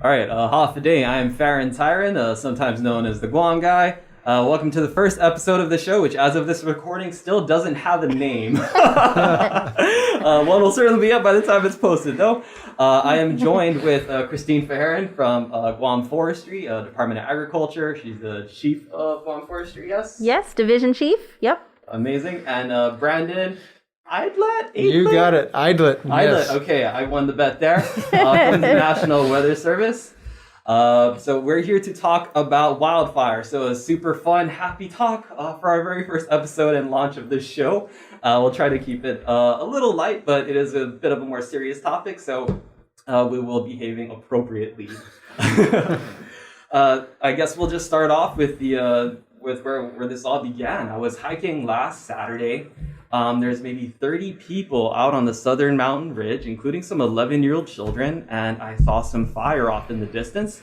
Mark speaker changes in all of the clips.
Speaker 1: All right, half a day. I'm Farron Tyron, sometimes known as the Guam guy. Welcome to the first episode of the show, which as of this recording still doesn't have a name. One will certainly be up by the time it's posted, though. I am joined with Christine Farron from Guam Forestry, Department of Agriculture. She's the chief of Guam Forestry, yes?
Speaker 2: Yes, division chief. Yep.
Speaker 1: Amazing. And Brandon Idlet?
Speaker 3: You got it. Idlet. Yes.
Speaker 1: Okay, I won the bet there. From the National Weather Service. So we're here to talk about wildfire. So a super fun, happy talk for our very first episode and launch of this show. We'll try to keep it a little light, but it is a bit of a more serious topic, so we will be behaving appropriately. I guess we'll just start off with with where this all began. I was hiking last Saturday. There's maybe 30 people out on the southern mountain ridge, including some 11-year-old children, and I saw some fire off in the distance.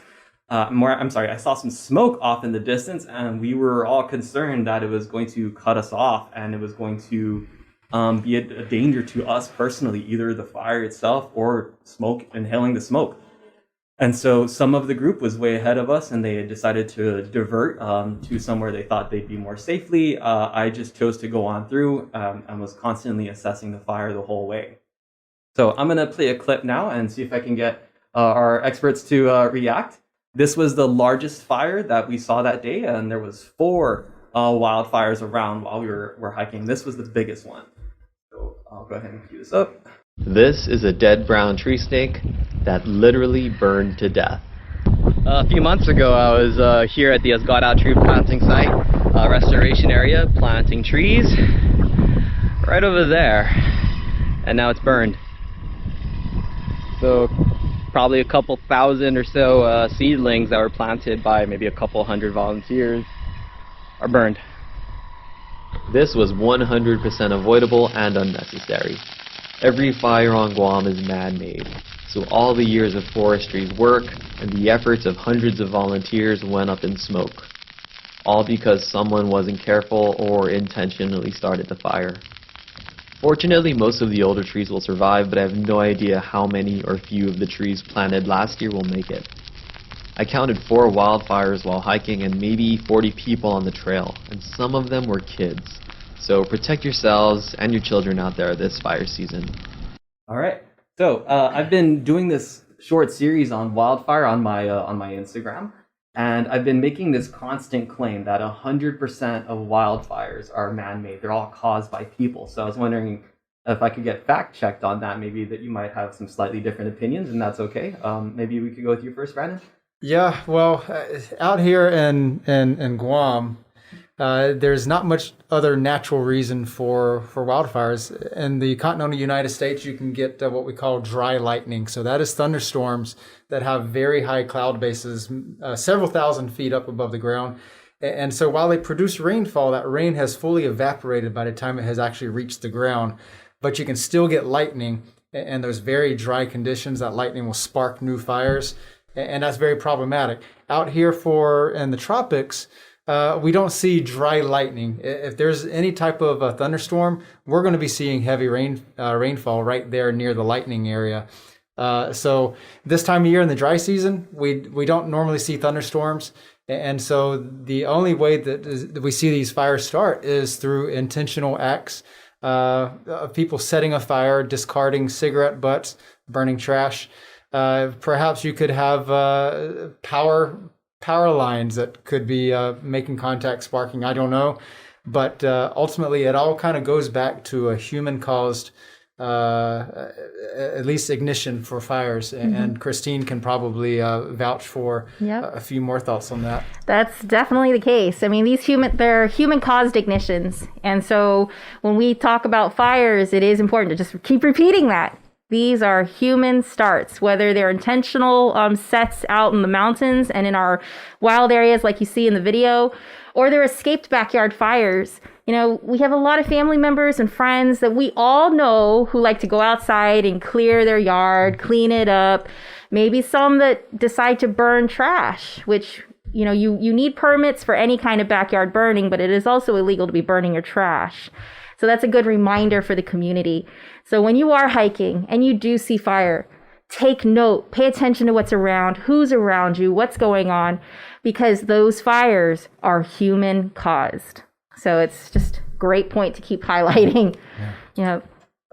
Speaker 1: I saw some smoke off in the distance, and we were all concerned that it was going to cut us off, and it was going to be a danger to us personally, either the fire itself or inhaling the smoke. And so some of the group was way ahead of us, and they had decided to divert to somewhere they thought they'd be more safely. I just chose to go on through and was constantly assessing the fire the whole way. So I'm going to play a clip now and see if I can get our experts to react. This was the largest fire that we saw that day, and there was 4 wildfires around while we were hiking. This was the biggest one. So I'll go ahead and cue this up.
Speaker 4: This is a dead brown tree snake that literally burned to death. A few months ago, I was here at the Escada tree planting site, restoration area, planting trees right over there, and now it's burned. So probably a couple thousand or so seedlings that were planted by maybe a couple hundred volunteers are burned. This was 100% avoidable and unnecessary. Every fire on Guam is man-made, so all the years of forestry's work and the efforts of hundreds of volunteers went up in smoke, all because someone wasn't careful or intentionally started the fire. Fortunately, most of the older trees will survive, but I have no idea how many or few of the trees planted last year will make it. I counted 4 wildfires while hiking and maybe 40 people on the trail, and some of them were kids. So protect yourselves and your children out there this fire season. All right.
Speaker 1: So I've been doing this short series on wildfire on my Instagram, and I've been making this constant claim that 100% of wildfires are man-made. They're all caused by people. So I was wondering if I could get fact-checked on that, maybe that you might have some slightly different opinions, and that's okay. Maybe we could go with you first, Brandon?
Speaker 3: Yeah, well, out here in Guam, there's not much other natural reason for wildfires. In the continental United States, you can get what we call dry lightning. So that is thunderstorms that have very high cloud bases, several thousand feet up above the ground. And so while they produce rainfall, that rain has fully evaporated by the time it has actually reached the ground. But you can still get lightning, and those very dry conditions, that lightning will spark new fires. And that's very problematic. Out here in the tropics, we don't see dry lightning. If there's any type of a thunderstorm, we're going to be seeing heavy rainfall right there near the lightning area. So this time of year in the dry season, we don't normally see thunderstorms. And so the only way that we see these fires start is through intentional acts of people setting a fire, discarding cigarette butts, burning trash. Perhaps you could have power lines that could be making contact, sparking. I don't know. But ultimately, it all kind of goes back to a human-caused, at least ignition for fires. Mm-hmm. And Christine can probably vouch for a few more thoughts on that.
Speaker 2: That's definitely the case. I mean, they're human-caused ignitions. And so when we talk about fires, it is important to just keep repeating that. These are human starts, whether they're intentional sets out in the mountains and in our wild areas like you see in the video, or they're escaped backyard fires. You know, we have a lot of family members and friends that we all know who like to go outside and clear their yard, clean it up. Maybe some that decide to burn trash, which, you know, you need permits for any kind of backyard burning, but it is also illegal to be burning your trash. So that's a good reminder for the community. So when you are hiking and you do see fire, take note, pay attention to what's around, who's around you, what's going on, because those fires are human caused. So it's just a great point to keep highlighting. Yeah.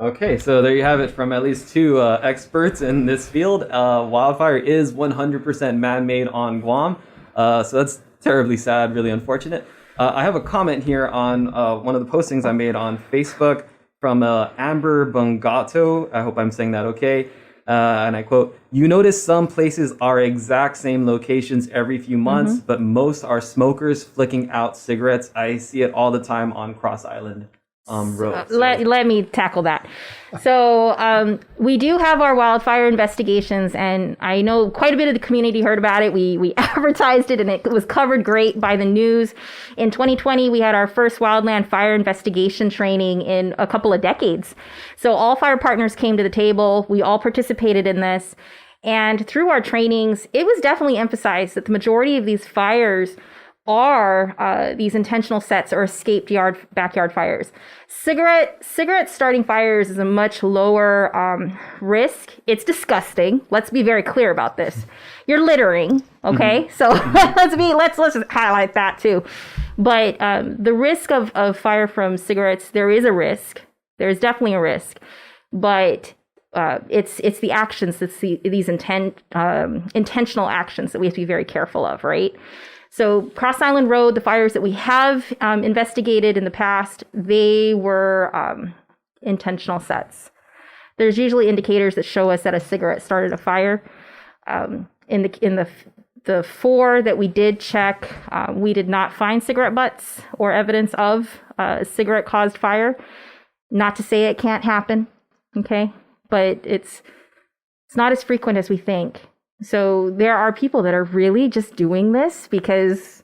Speaker 1: Okay, so there you have it from at least two experts in this field. Wildfire is 100% man-made on Guam, so that's terribly sad, really unfortunate. I have a comment here on one of the postings I made on Facebook from Amber Bungato. I hope I'm saying that okay. And I quote, "You notice some places are exact same locations every few months, but most are smokers flicking out cigarettes. I see it all the time on Cross Island Road."
Speaker 2: Let me tackle that. So we do have our wildfire investigations, and I know quite a bit of the community heard about it. We advertised it, and it was covered great by the news. In 2020, we had our first wildland fire investigation training in a couple of decades. So all fire partners came to the table. We all participated in this. And through our trainings, it was definitely emphasized that the majority of these fires are these intentional sets or escaped backyard fires. Cigarette starting fires is a much lower risk. It's disgusting. Let's be very clear about this. You're littering, okay? So let's just highlight that too. But the risk of fire from cigarettes, there is a risk. There is definitely a risk, but it's the actions. It's these intentional actions that we have to be very careful of, right? So Cross Island Road, the fires that we have investigated in the past, they were intentional sets. There's usually indicators that show us that a cigarette started a fire. In the four that we did check, we did not find cigarette butts or evidence of a cigarette-caused fire. Not to say it can't happen, okay? But it's not as frequent as we think. So there are people that are really just doing this because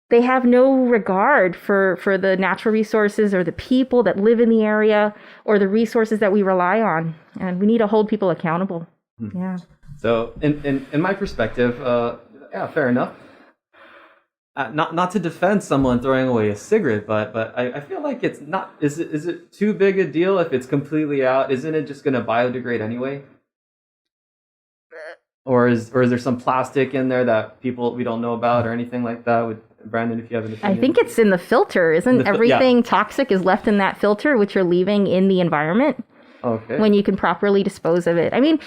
Speaker 2: they have no regard for the natural resources or the people that live in the area or the resources that we rely on. And we need to hold people accountable. Yeah.
Speaker 1: So in my perspective, yeah, fair enough. Not to defend someone throwing away a cigarette, but I feel like it's not. Is it too big a deal if it's completely out? Isn't it just going to biodegrade anyway? Or is there some plastic in there that we don't know about or anything like that? Brandon, if you have an opinion.
Speaker 2: I think it's in the filter. Isn't everything toxic is left in that filter, which you're leaving in the environment? Okay. When you can properly dispose of it. I mean,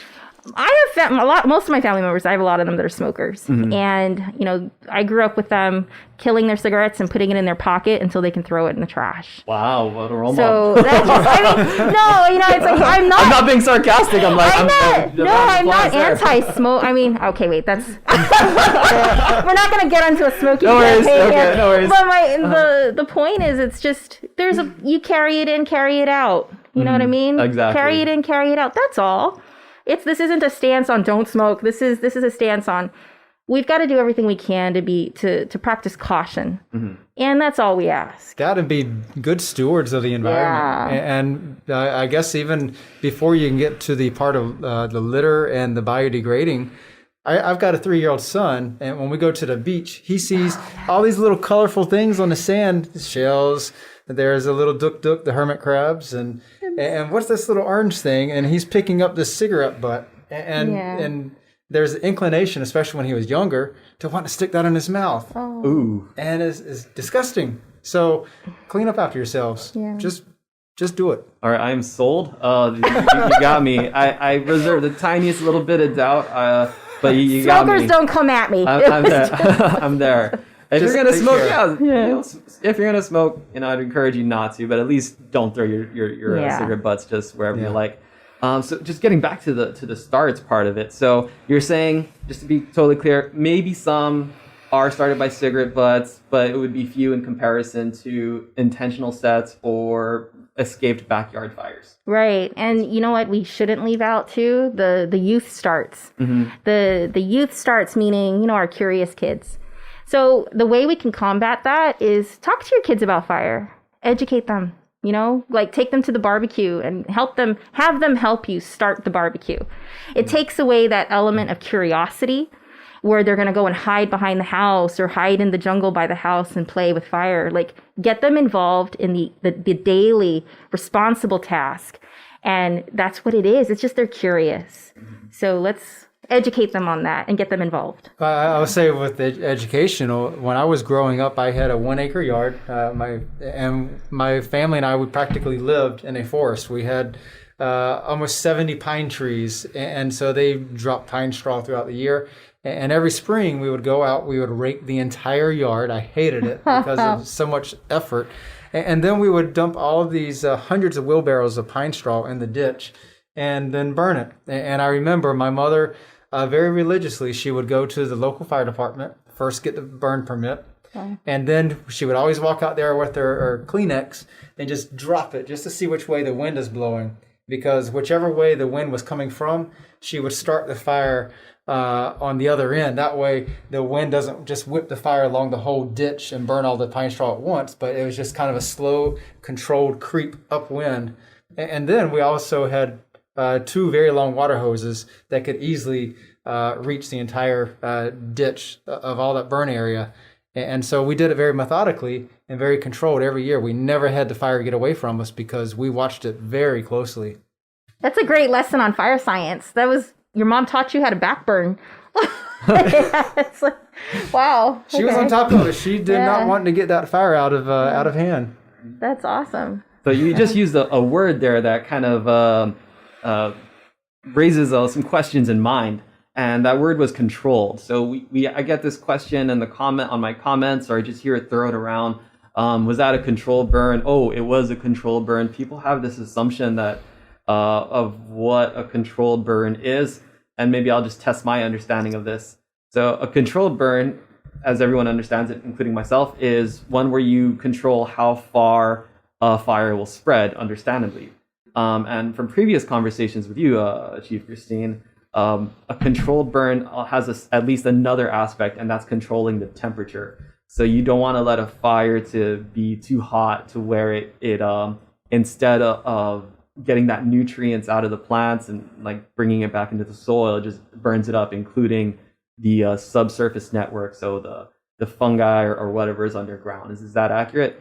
Speaker 2: I have most of my family members, I have a lot of them that are smokers. And, I grew up with them killing their cigarettes and putting it in their pocket until they can throw it in the trash.
Speaker 1: Wow, what a role
Speaker 2: model. So that's it's like, I'm not
Speaker 1: being sarcastic. I'm
Speaker 2: not anti-smoke. I mean, okay, wait, that's, we're not going to get into a smoking campaign. Okay, no worries. But the point is, it's just, you carry it in, carry it out. You know what I mean?
Speaker 1: Exactly.
Speaker 2: Carry it in, carry it out. That's all. This isn't a stance on don't smoke. This is a stance on we've got to do everything we can to practice caution. And that's all we ask.
Speaker 3: Got to be good stewards of the environment.
Speaker 2: Yeah.
Speaker 3: And I guess even before you can get to the part of the litter and the biodegrading, I've got a 3-year-old son, and when we go to the beach, he sees all these little colorful things on the sand, shells. There's a little duk-duk, the hermit crabs, and what's this little orange thing? And he's picking up this cigarette butt, and there's an inclination, especially when he was younger, to want to stick that in his mouth.
Speaker 2: Oh.
Speaker 1: Ooh,
Speaker 3: and it's disgusting. So clean up after yourselves.
Speaker 2: Yeah.
Speaker 3: Just do it.
Speaker 1: All right, I'm sold. You got me. I reserve the tiniest little bit of doubt, but you got me.
Speaker 2: Smokers don't come at me.
Speaker 1: I'm there. I'm there. If you're gonna smoke,
Speaker 2: Yeah.
Speaker 1: if you're gonna smoke, I'd encourage you not to, but at least don't throw your cigarette butts just wherever you like. So just getting back to the starts part of it. So you're saying, just to be totally clear, maybe some are started by cigarette butts, but it would be few in comparison to intentional sets or escaped backyard fires.
Speaker 2: Right. And you know what we shouldn't leave out too? The youth starts. The youth starts, meaning, our curious kids. So the way we can combat that is talk to your kids about fire, educate them, like take them to the barbecue and have them help you start the barbecue. It takes away that element of curiosity where they're going to go and hide behind the house or hide in the jungle by the house and play with fire. Like, get them involved in the daily responsible task And that's what it is. It's just they're curious. So let's educate them on that and get them involved.
Speaker 3: I'll say with the educational, when I was growing up, I had a 1 acre yard. My family and I, we practically lived in a forest. We had almost 70 pine trees, and so they dropped pine straw throughout the year. And every spring we would go out, we would rake the entire yard. I hated it because of so much effort. And then we would dump all of these hundreds of wheelbarrows of pine straw in the ditch and then burn it. And I remember my mother, very religiously, she would go to the local fire department, first get the burn permit, and then she would always walk out there with her Kleenex and just drop it just to see which way the wind is blowing. Because whichever way the wind was coming from, she would start the fire on the other end. That way the wind doesn't just whip the fire along the whole ditch and burn all the pine straw at once, but it was just kind of a slow, controlled creep upwind. And then we also had 2 very long water hoses that could easily reach the entire ditch of all that burn area. And so we did it very methodically and very controlled every year. We never had the fire get away from us because we watched it very closely.
Speaker 2: That's a great lesson on fire science. That was, your mom taught you how to backburn. It's like, wow.
Speaker 3: She was on top of it. She did not want to get that fire out of hand.
Speaker 2: That's awesome.
Speaker 1: So you just used a word there that kind of raises some questions in mind. And that word was controlled. So I get this question in the comment on my comments, or I just hear it thrown around. Was that a controlled burn? Oh, it was a controlled burn. People have this assumption that of what a controlled burn is, and maybe I'll just test my understanding of this. So a controlled burn, as everyone understands it, including myself, is one where you control how far a fire will spread, understandably. And from previous conversations with you, Chief Christine, a controlled burn has at least another aspect, and that's controlling the temperature. So you don't want to let a fire to be too hot to where it instead of getting that nutrients out of the plants and like bringing it back into the soil, it just burns it up, including the subsurface network. So the fungi or whatever is underground. Is that accurate?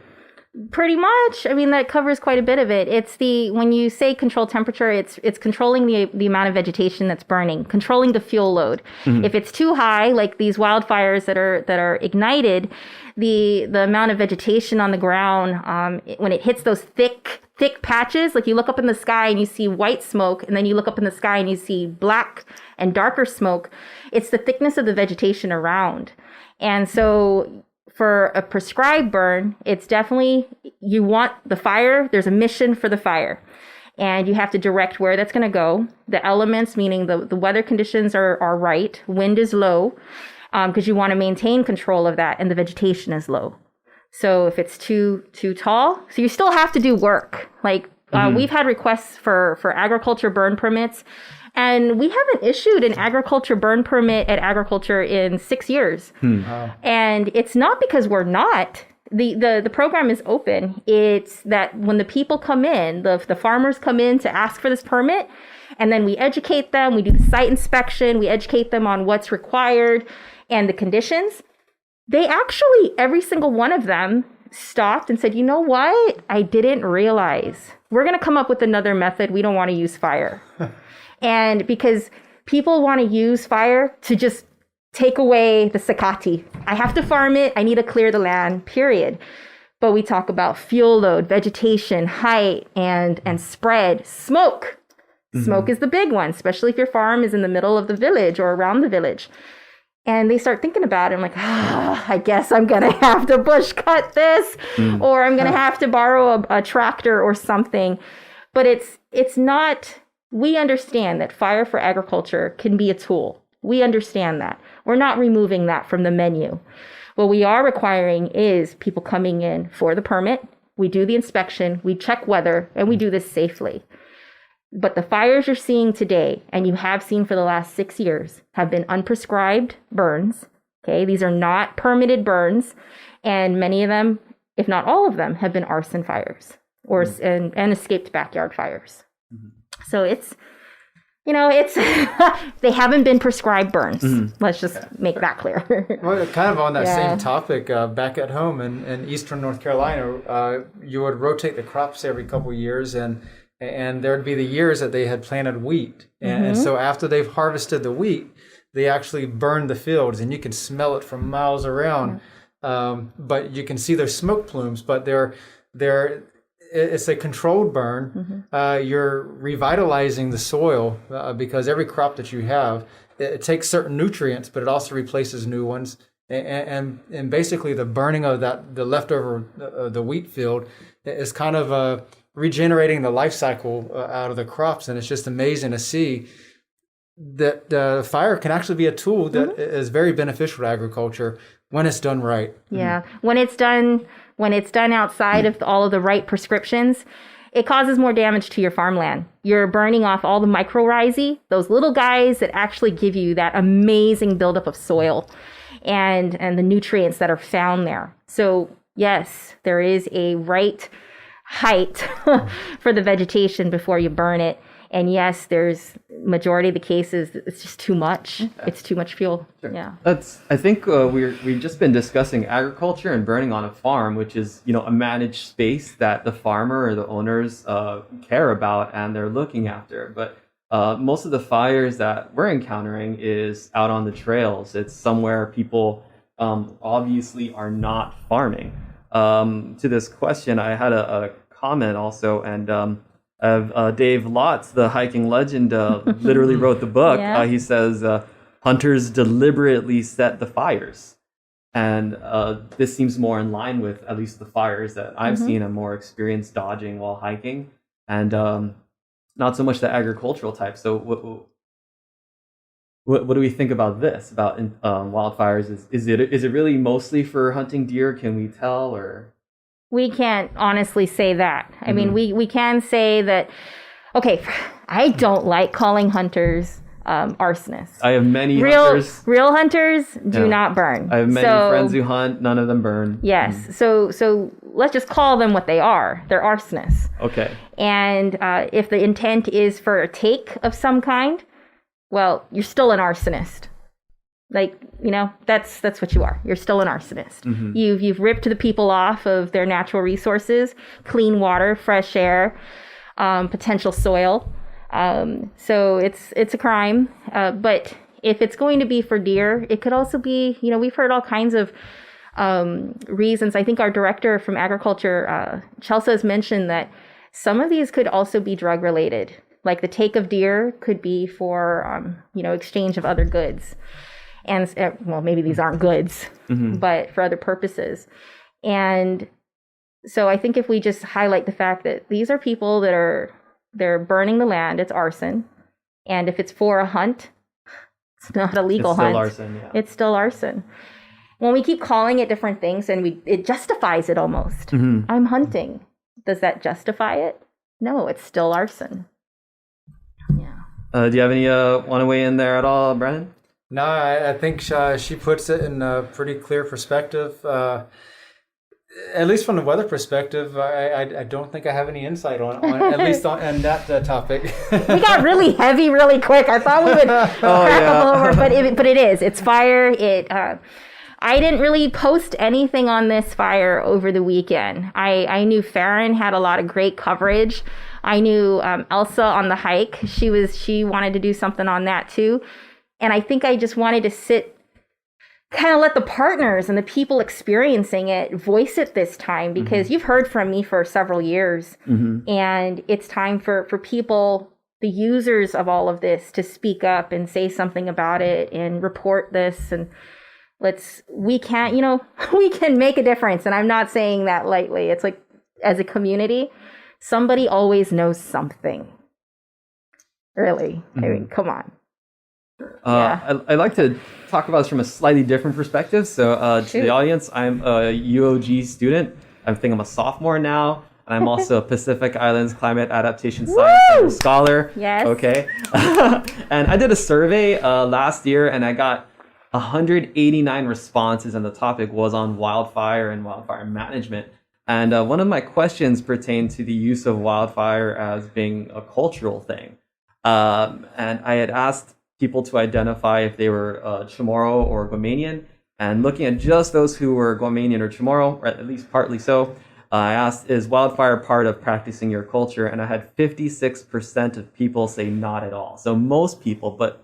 Speaker 2: Pretty much. I mean, that covers quite a bit of it. It's when you say control temperature, it's controlling the amount of vegetation that's burning, controlling the fuel load. Mm-hmm. If it's too high, like these wildfires that are ignited, the amount of vegetation on the ground, when it hits those thick patches, like you look up in the sky and you see white smoke, and then you look up in the sky and you see black and darker smoke, it's the thickness of the vegetation around. And so for a prescribed burn, it's definitely, you want the fire, there's a mission for the fire, and you have to direct where that's going to go. The elements, meaning the weather conditions are right, wind is low, because you want to maintain control of that, and the vegetation is low. So if it's too tall, so you still have to do work. Like we've had requests for agriculture burn permits, and we haven't issued an agriculture burn permit at agriculture in 6 years. And it's not because we're not. The program is open. It's that when the people come in, the farmers come in to ask for this permit, and then we educate them. We do the site inspection. We educate them on what's required and the conditions. They actually, every single one of them stopped and said, you know what? I didn't realize. We're going to come up with another method. We don't want to use fire. And because people want to use fire to just take away the sakati. I have to farm it. I need to clear the land, period. But we talk about fuel load, vegetation, height, and spread. Smoke. Smoke is the big one, especially if your farm is in the middle of the village or around the village. And they start thinking about it. I'm like, I guess I'm going to have to bush cut this, or I'm going to have to borrow a tractor or something. But it's not, we understand that fire for agriculture can be a tool. We understand that. We're not removing that from the menu. What we are requiring is people coming in for the permit. We do the inspection, we check weather, and we do this safely. But the fires you're seeing today, and you have seen for the last 6 years, have been unprescribed burns. Okay, these are not permitted burns, and many of them, if not all of them, have been arson fires or and escaped backyard fires. So it's they haven't been prescribed burns. Let's just make that clear.
Speaker 3: Well, kind of on that same topic, back at home in eastern North Carolina, you would rotate the crops every couple of years, and and there'd be the years that they had planted wheat. And so after they've harvested the wheat, they actually burn the fields, and you can smell it from miles around. But you can see their smoke plumes, but it's a controlled burn. You're revitalizing the soil because every crop that you have, it takes certain nutrients, but it also replaces new ones. And basically the burning of the leftover the wheat field is kind of regenerating the life cycle out of the crops. And it's just amazing to see that fire can actually be a tool that is very beneficial to agriculture when it's done right.
Speaker 2: Yeah, when it's done outside of all of the right prescriptions, it causes more damage to your farmland. You're burning off all the mycorrhizae, those little guys that actually give you that amazing buildup of soil and the nutrients that are found there. So yes, there is a right height for the vegetation before you burn it. And yes, there's majority of the cases, it's just too much. It's too much fuel.
Speaker 1: Sure.
Speaker 2: Yeah.
Speaker 1: I think we've just been discussing agriculture and burning on a farm, which is, a managed space that the farmer or the owners care about and they're looking after. But most of the fires that we're encountering is out on the trails. It's somewhere people obviously are not farming. To this question, I had a comment also, and Dave Lotz, the hiking legend, literally wrote the book.
Speaker 2: Yeah.
Speaker 1: He says hunters deliberately set the fires. And this seems more in line with at least the fires that I've seen. I'm more experienced dodging while hiking, and not so much the agricultural type. So what do we think about this, about wildfires? Is it really mostly for hunting deer? Can we tell, or?
Speaker 2: We can't honestly say that. I mean, we can say that, okay, I don't like calling hunters arsonists.
Speaker 1: I have many hunters.
Speaker 2: Real hunters do not burn.
Speaker 1: I have many friends who hunt. None of them burn.
Speaker 2: Yes. So let's just call them what they are. They're arsonists.
Speaker 1: Okay.
Speaker 2: And if the intent is for a take of some kind, well, you're still an arsonist. Like, that's what you are. You're still an arsonist. You've ripped the people off of their natural resources, clean water, fresh air, potential soil. So it's a crime. But if it's going to be for deer, it could also be, we've heard all kinds of reasons. I think our director from agriculture, Chelsea, has mentioned that some of these could also be drug related. Like the take of deer could be for, exchange of other goods. And well, maybe these aren't goods, but for other purposes. And so I think if we just highlight the fact that these are people that they're burning the land, it's arson. And if it's for a hunt, it's not a legal hunt.
Speaker 1: It's still arson, yeah.
Speaker 2: It's still arson. When we keep calling it different things, and it justifies it almost. I'm hunting. Does that justify it? No, it's still arson. Yeah.
Speaker 1: Do you have any want to weigh in there at all, Brennan?
Speaker 3: No, I think she puts it in a pretty clear perspective. At least from the weather perspective, I don't think I have any insight on at least on that topic.
Speaker 2: We got really heavy really quick. I thought we would crack over, but it is. It's fire. I didn't really post anything on this fire over the weekend. I knew Farron had a lot of great coverage. I knew Elsa on the hike. She wanted to do something on that too. And I think I just wanted to kind of let the partners and the people experiencing it voice it this time, because you've heard from me for several years. And it's time for people, the users of all of this, to speak up and say something about it and report this. And we can make a difference. And I'm not saying that lightly. It's like, as a community, somebody always knows something. Really. I mean, come on.
Speaker 1: I like to talk about this from a slightly different perspective. So to the audience, I'm a UOG student. I think I'm a sophomore now. And I'm also a Pacific Islands Climate Adaptation Science Center scholar.
Speaker 2: Yes.
Speaker 1: Okay. And I did a survey last year, and I got 189 responses, and the topic was on wildfire and wildfire management. And one of my questions pertained to the use of wildfire as being a cultural thing. And I had asked people to identify if they were Chamorro or Guamanian. And looking at just those who were Guamanian or Chamorro, or at least partly so, I asked, is wildfire part of practicing your culture? And I had 56% of people say not at all. So most people, but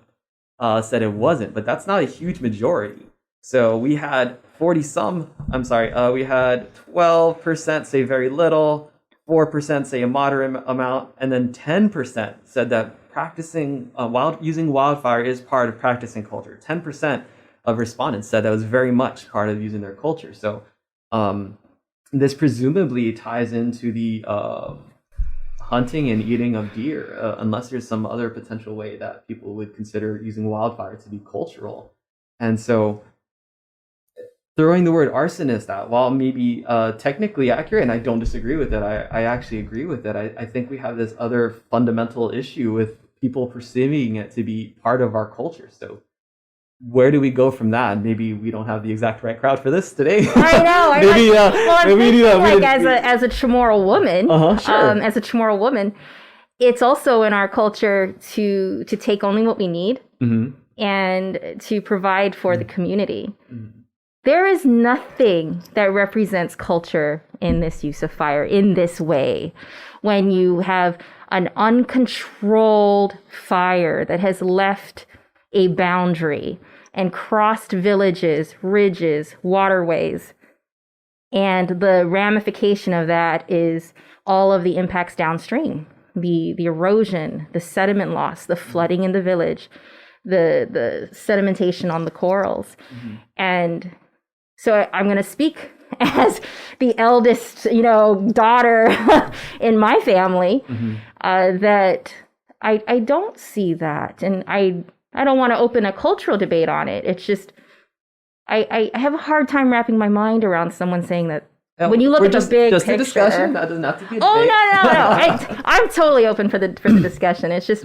Speaker 1: said it wasn't. But that's not a huge majority. So we had we had 12% say very little, 4% say a moderate amount, and then 10% said that practicing using wildfire is part of practicing culture. 10% of respondents said that was very much part of using their culture. So this presumably ties into the hunting and eating of deer, unless there's some other potential way that people would consider using wildfire to be cultural. And so throwing the word arsonist out, while maybe technically accurate, and I don't disagree with it, I actually agree with it, I think we have this other fundamental issue with people perceiving it to be part of our culture. So where do we go from that? Maybe we don't have the exact right crowd for this today.
Speaker 2: I know. As a Chamorro woman, as a Chamorro woman, it's also in our culture to take only what we need and to provide for the community. There is nothing that represents culture in this use of fire in this way. When you have an uncontrolled fire that has left a boundary and crossed villages, ridges, waterways. And the ramification of that is all of the impacts downstream, the erosion, the sediment loss, the flooding in the village, the sedimentation on the corals. And so I'm going to speak as the eldest, daughter in my family, that I don't see that. And I don't want to open a cultural debate on it. It's just, I have a hard time wrapping my mind around someone saying that. When you look at the big picture,
Speaker 1: a discussion. That doesn't have to be a debate.
Speaker 2: No. I'm totally open for the discussion. It's just,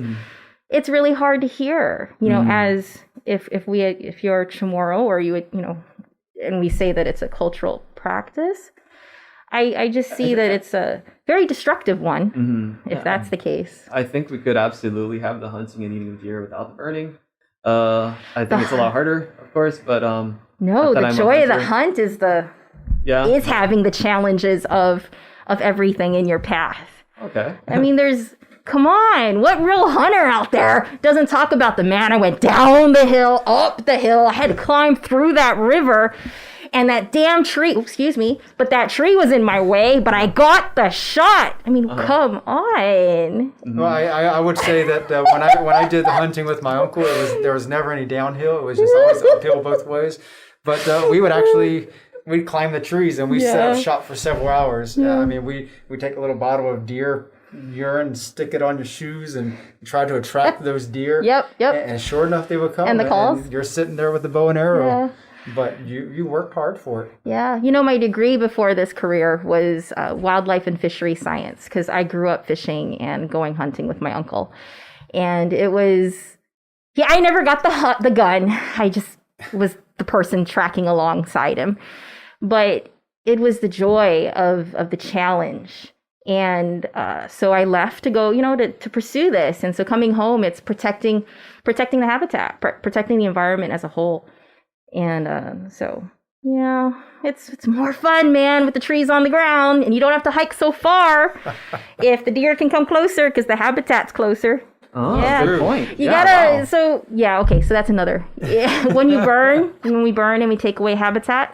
Speaker 2: it's really hard to hear, as if you're Chamorro or you would, and we say that it's a cultural practice. I just see that it's a very destructive one, if that's the case.
Speaker 1: I think we could absolutely have the hunting and eating of deer without the burning. I think it's a lot harder, of course, but
Speaker 2: no, the joy of the hunt is is having the challenges of everything in your path.
Speaker 1: Okay.
Speaker 2: I mean, come on, what real hunter out there doesn't talk about the man I went down the hill, up the hill, I had to climb through that river. And that damn tree, but that tree was in my way, but I got the shot. I mean, come on.
Speaker 3: Well, I would say that when I did the hunting with my uncle, there was never any downhill. It was just always uphill both ways. But we'd climb the trees and we set up shop for several hours. I mean, we take a little bottle of deer urine, stick it on your shoes, and try to attract those deer.
Speaker 2: Yep.
Speaker 3: And sure enough, they would come.
Speaker 2: And the calls.
Speaker 3: And you're sitting there with the bow and arrow.
Speaker 2: Yeah.
Speaker 3: But you worked hard for it.
Speaker 2: Yeah. My degree before this career was wildlife and fishery science, because I grew up fishing and going hunting with my uncle. And it was, I never got the gun. I just was the person tracking alongside him. But it was the joy of the challenge. And so I left to go, to pursue this. And so coming home, it's protecting the habitat, protecting the environment as a whole. And so, it's more fun, man, with the trees on the ground, and you don't have to hike so far if the deer can come closer because the habitat's closer.
Speaker 1: Oh, good point.
Speaker 2: Okay, so that's another. When we burn and we take away habitat,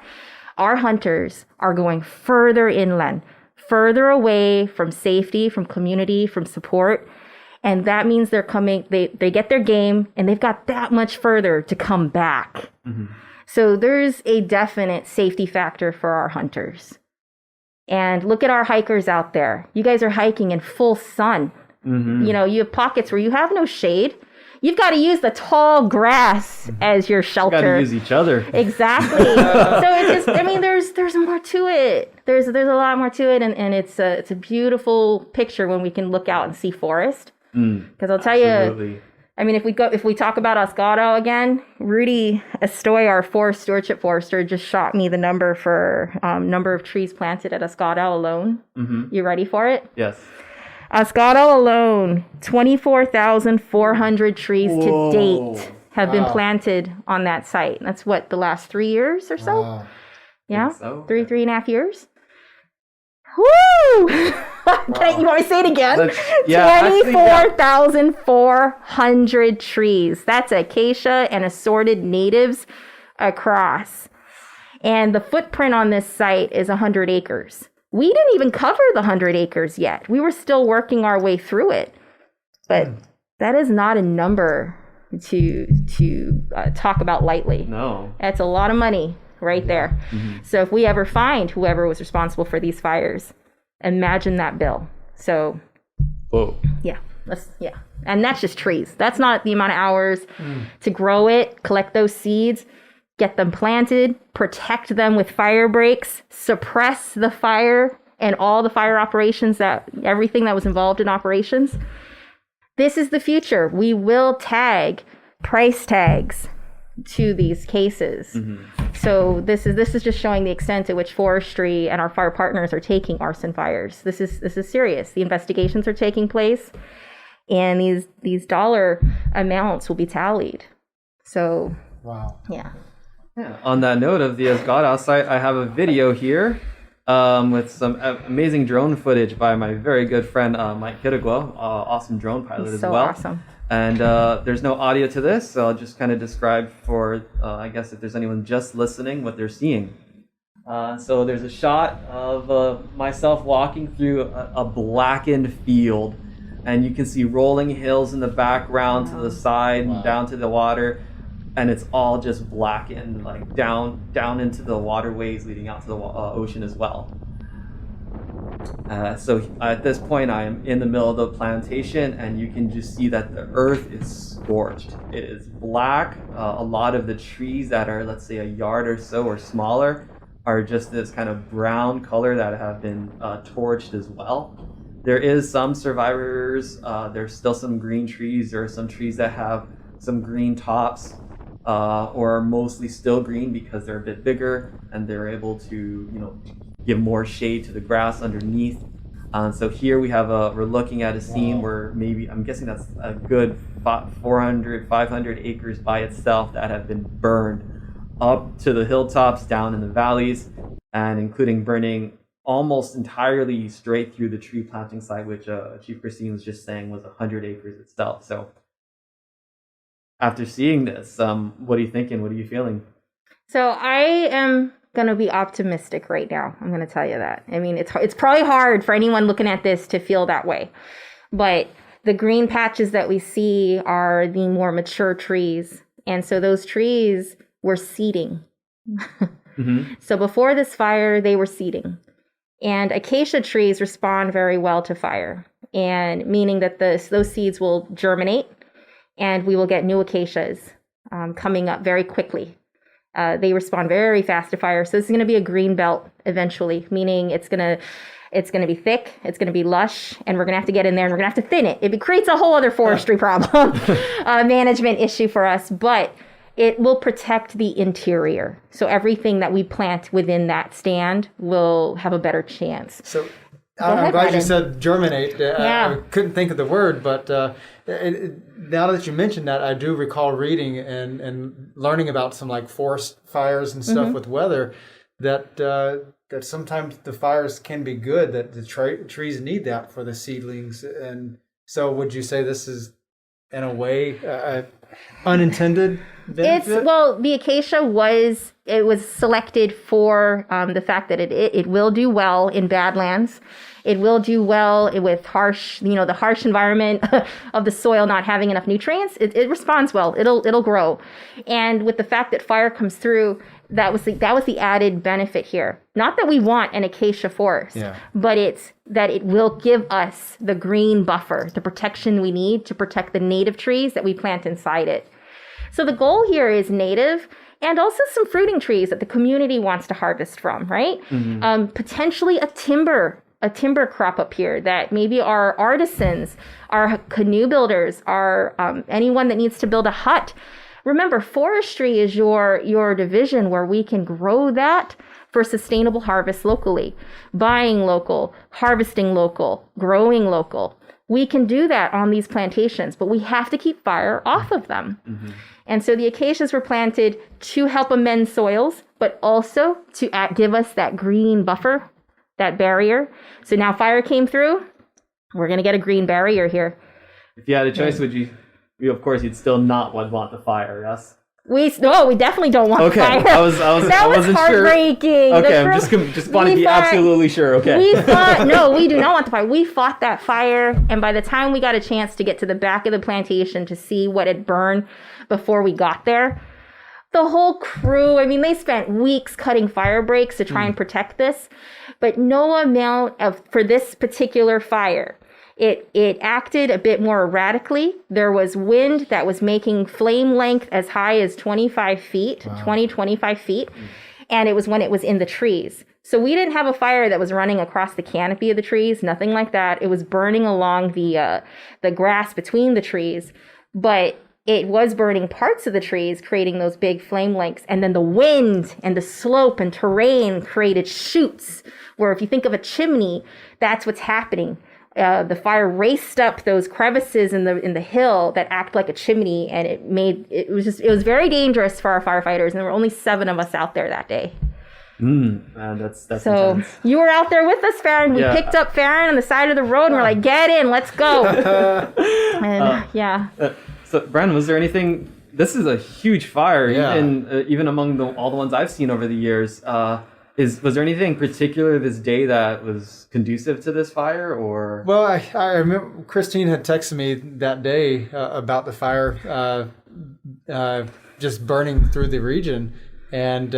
Speaker 2: our hunters are going further inland, further away from safety, from community, from support. And that means they're coming, they get their game, and they've got that much further to come back. So there's a definite safety factor for our hunters. And look at our hikers out there. You guys are hiking in full sun. You have pockets where you have no shade. You've got to use the tall grass as your shelter.
Speaker 1: Got to use each other.
Speaker 2: Exactly. So it's just, there's more to it. There's a lot more to it, and it's a beautiful picture when we can look out and see forest. Because I'll tell you, if we talk about Escada again, Rudy Estoy, our forest stewardship forester, just shot me the number for number of trees planted at Escada alone. You ready for it?
Speaker 1: Yes.
Speaker 2: Escada alone, 24,400 trees to date have been planted on that site. That's the last 3 years or so?
Speaker 3: Wow.
Speaker 2: Yeah,
Speaker 1: so.
Speaker 2: 3.5 years. Woo! You want me to say it again?
Speaker 1: Yeah,
Speaker 2: 24,400 trees. That's acacia and assorted natives across. And the footprint on this site is 100 acres. We didn't even cover the 100 acres yet. We were still working our way through it. But that is not a number to talk about lightly.
Speaker 1: No.
Speaker 2: That's a lot of money right there. So if we ever find whoever was responsible for these fires, imagine that bill. So,
Speaker 1: Whoa.
Speaker 2: yeah. And that's just trees. That's not the amount of hours to grow it, collect those seeds, get them planted, protect them with fire breaks, suppress the fire and all the fire operations, everything that was involved in operations. This is the future. We will tag price tags to these cases. So this is just showing the extent to which forestry and our fire partners are taking arson fires. This is serious. The investigations are taking place, and these dollar amounts will be tallied. So
Speaker 3: Wow.
Speaker 2: yeah.
Speaker 1: On that note of the Escada site, I have a video here with some amazing drone footage by my very good friend Mike Kirigua, awesome drone pilot
Speaker 2: He's
Speaker 1: as
Speaker 2: so
Speaker 1: well.
Speaker 2: awesome.
Speaker 1: And there's no audio to this, so I'll just kind of describe for, I guess, if there's anyone just listening, what they're seeing. So there's a shot of myself walking through a blackened field, and you can see rolling hills in the background to the side and down to the water, and it's all just blackened, like down into the waterways leading out to the ocean as well. So at this point, I am in the middle of the plantation, and you can just see that the earth is scorched. It is black. A lot of the trees that are, let's say, a yard or so or smaller are just this kind of brown color that have been torched as well. There is some survivors. There's still some green trees. There are some trees that have some green tops, or are mostly still green because they're a bit bigger and they're able to, give more shade to the grass underneath. So here we're looking at a scene where maybe, I'm guessing that's a good 400, 500 acres by itself that have been burned up to the hilltops, down in the valleys, and including burning almost entirely straight through the tree planting site, which Chief Christine was just saying was 100 acres itself. So after seeing this, what are you thinking? What are you feeling?
Speaker 2: So I am going to be optimistic right now. I'm going to tell you that. I mean, it's probably hard for anyone looking at this to feel that way. But the green patches that we see are the more mature trees. And so those trees were seeding. So before this fire, they were seeding. And acacia trees respond very well to fire, and meaning that those seeds will germinate and we will get new acacias coming up very quickly. They respond very fast to fire. So this is going to be a green belt eventually, meaning it's going to be thick, it's going to be lush, and we're going to have to get in there and we're going to have to thin it. It creates a whole other forestry problem, management issue for us, but it will protect the interior. So everything that we plant within that stand will have a better chance.
Speaker 3: So I'm glad you said germinate.
Speaker 2: Yeah.
Speaker 3: I couldn't think of the word, but now that you mentioned that, I do recall reading and learning about some like forest fires and stuff with weather that sometimes the fires can be good, that the trees need that for the seedlings. And so would you say this is, in a way, unintended benefit?
Speaker 2: The acacia was selected for the fact that it will do well in badlands. It will do well with harsh, the harsh environment of the soil not having enough nutrients. It responds well. It'll grow. And with the fact that fire comes through, that was the added benefit here. Not that we want an acacia forest, but it's that it will give us the green buffer, the protection we need to protect the native trees that we plant inside it. So the goal here is native and also some fruiting trees that the community wants to harvest from, right? Potentially a timber crop up here that maybe our artisans, our canoe builders, our anyone that needs to build a hut. Remember, forestry is your division where we can grow that for sustainable harvest locally, buying local, harvesting local, growing local. We can do that on these plantations, but we have to keep fire off of them. And so the acacias were planted to help amend soils, but also to give us that green buffer that barrier. So now fire came through. We're going to get a green barrier here.
Speaker 1: If you had a choice, would you of course, you'd still not want the fire, yes?
Speaker 2: We definitely don't want
Speaker 1: okay,
Speaker 2: fire.
Speaker 1: I wasn't
Speaker 2: heartbreaking.
Speaker 1: Sure. Okay, I'm just want to be absolutely sure. Okay.
Speaker 2: We do not want the fire. We fought that fire, and by the time we got a chance to get to the back of the plantation to see what had burned before we got there, the whole crew, I mean, they spent weeks cutting fire breaks to try and protect this, but no amount for this particular fire. It acted a bit more erratically. There was wind that was making flame length as high as 25 feet, wow. 25 feet. And it was when it was in the trees. So we didn't have a fire that was running across the canopy of the trees, nothing like that. It was burning along the grass between the trees, but it was burning parts of the trees, creating those big flame lengths. And then the wind and the slope and terrain created chutes, where if you think of a chimney, that's what's happening. The fire raced up those crevices in the hill that act like a chimney, and it was very dangerous for our firefighters. And there were only 7 of us out there that day.
Speaker 1: Man, that's
Speaker 2: so intense. You were out there with us, Farron. We picked up Farron on the side of the road, and we're like, "Get in, let's go."
Speaker 1: So, Brandon, was there anything? This is a huge fire, even among all the ones I've seen over the years. Was there anything particular this day that was conducive to this fire, or?
Speaker 3: Well, I remember Christine had texted me that day about the fire just burning through the region, and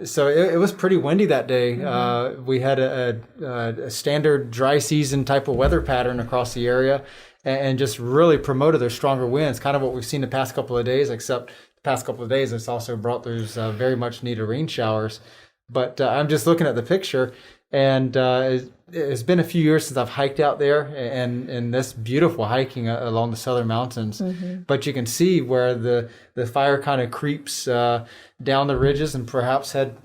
Speaker 3: so it was pretty windy that day. Mm-hmm. We had a standard dry season type of weather pattern across the area, and just really promoted those stronger winds, kind of what we've seen the past couple of days, except the past couple of days it's also brought those very much needed rain showers. But I'm just looking at the picture, and it's been a few years since I've hiked out there, and this beautiful hiking along the southern mountains. Mm-hmm. But you can see where the fire kind of creeps down the ridges, and perhaps had.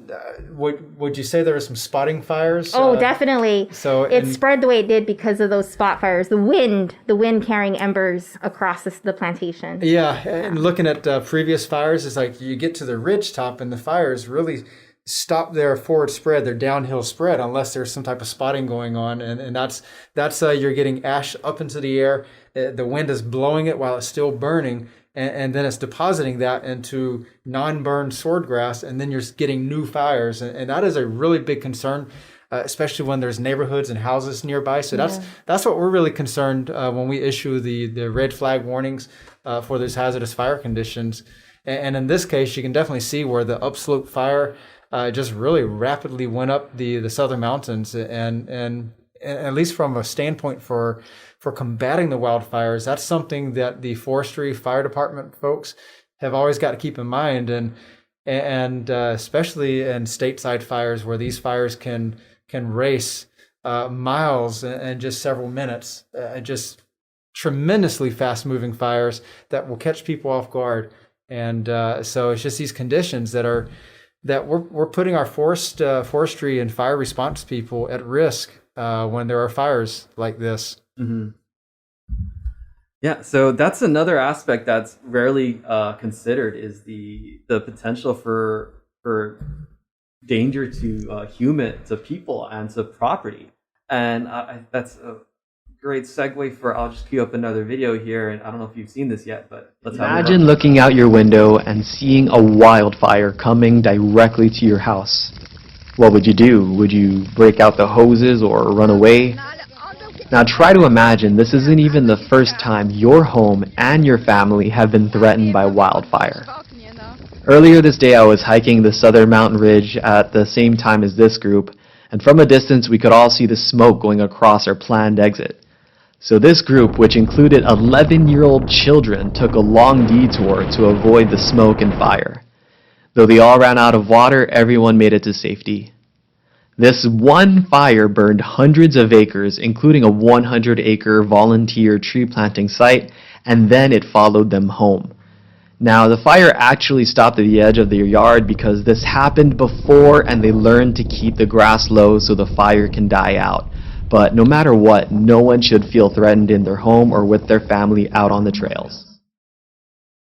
Speaker 3: Would you say there were some spotting fires?
Speaker 2: Oh, definitely.
Speaker 3: So
Speaker 2: it spread the way it did because of those spot fires. The wind carrying embers across the plantation.
Speaker 3: Yeah, and looking at previous fires, it's like you get to the ridge top, and the fires really stop their forward spread, their downhill spread, unless there's some type of spotting going on, and that's you're getting ash up into the air. The wind is blowing it while it's still burning, and then it's depositing that into non-burned swordgrass, and then you're getting new fires, and that is a really big concern, especially when there's neighborhoods and houses nearby. So that's what we're really concerned when we issue the red flag warnings for those hazardous fire conditions. And in this case, you can definitely see where the upslope fire just really rapidly went up the southern mountains, and at least from a standpoint for combating the wildfires, that's something that the forestry fire department folks have always got to keep in mind, and especially in stateside fires where these fires can race miles in just several minutes, just tremendously fast moving fires that will catch people off guard, and so it's just these conditions that we're putting our forestry and fire response people at risk when there are fires like this.
Speaker 1: Mm-hmm. Yeah, so that's another aspect that's rarely considered, is the potential for danger to people and to property, and that's a great segue for. I'll just queue up another video here, and I don't know if you've seen this yet, but let's
Speaker 4: imagine looking out your window and seeing a wildfire coming directly to your house. What would you do? Would you break out the hoses or run away? Now try to imagine this isn't even the first time your home and your family have been threatened by wildfire. Earlier this day I was hiking the southern mountain ridge at the same time as this group, and from a distance we could all see the smoke going across our planned exit. So this group, which included 11-year-old children, took a long detour to avoid the smoke and fire. Though they all ran out of water, everyone made it to safety. This one fire burned hundreds of acres, including a 100-acre volunteer tree planting site, and then it followed them home. Now, the fire actually stopped at the edge of their yard because this happened before and they learned to keep the grass low so the fire can die out. But no matter what, no one should feel threatened in their home or with their family out on the trails.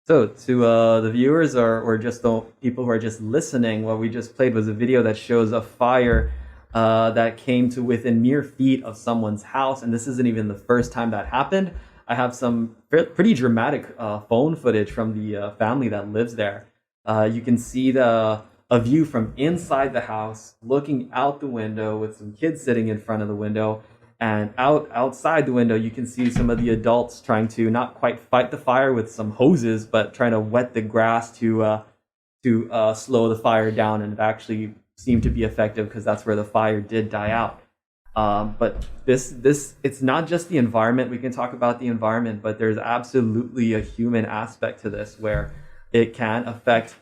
Speaker 1: So to the viewers or just the people who are just listening, what we just played was a video that shows a fire that came to within mere feet of someone's house. And this isn't even the first time that happened. I have some pretty dramatic phone footage from the family that lives there. You can see a view from inside the house, looking out the window with some kids sitting in front of the window. And outside the window, you can see some of the adults trying to not quite fight the fire with some hoses, but trying to wet the grass to slow the fire down. And it actually seemed to be effective because that's where the fire did die out. But it's not just the environment. We can talk about the environment, but there's absolutely a human aspect to this where it can affect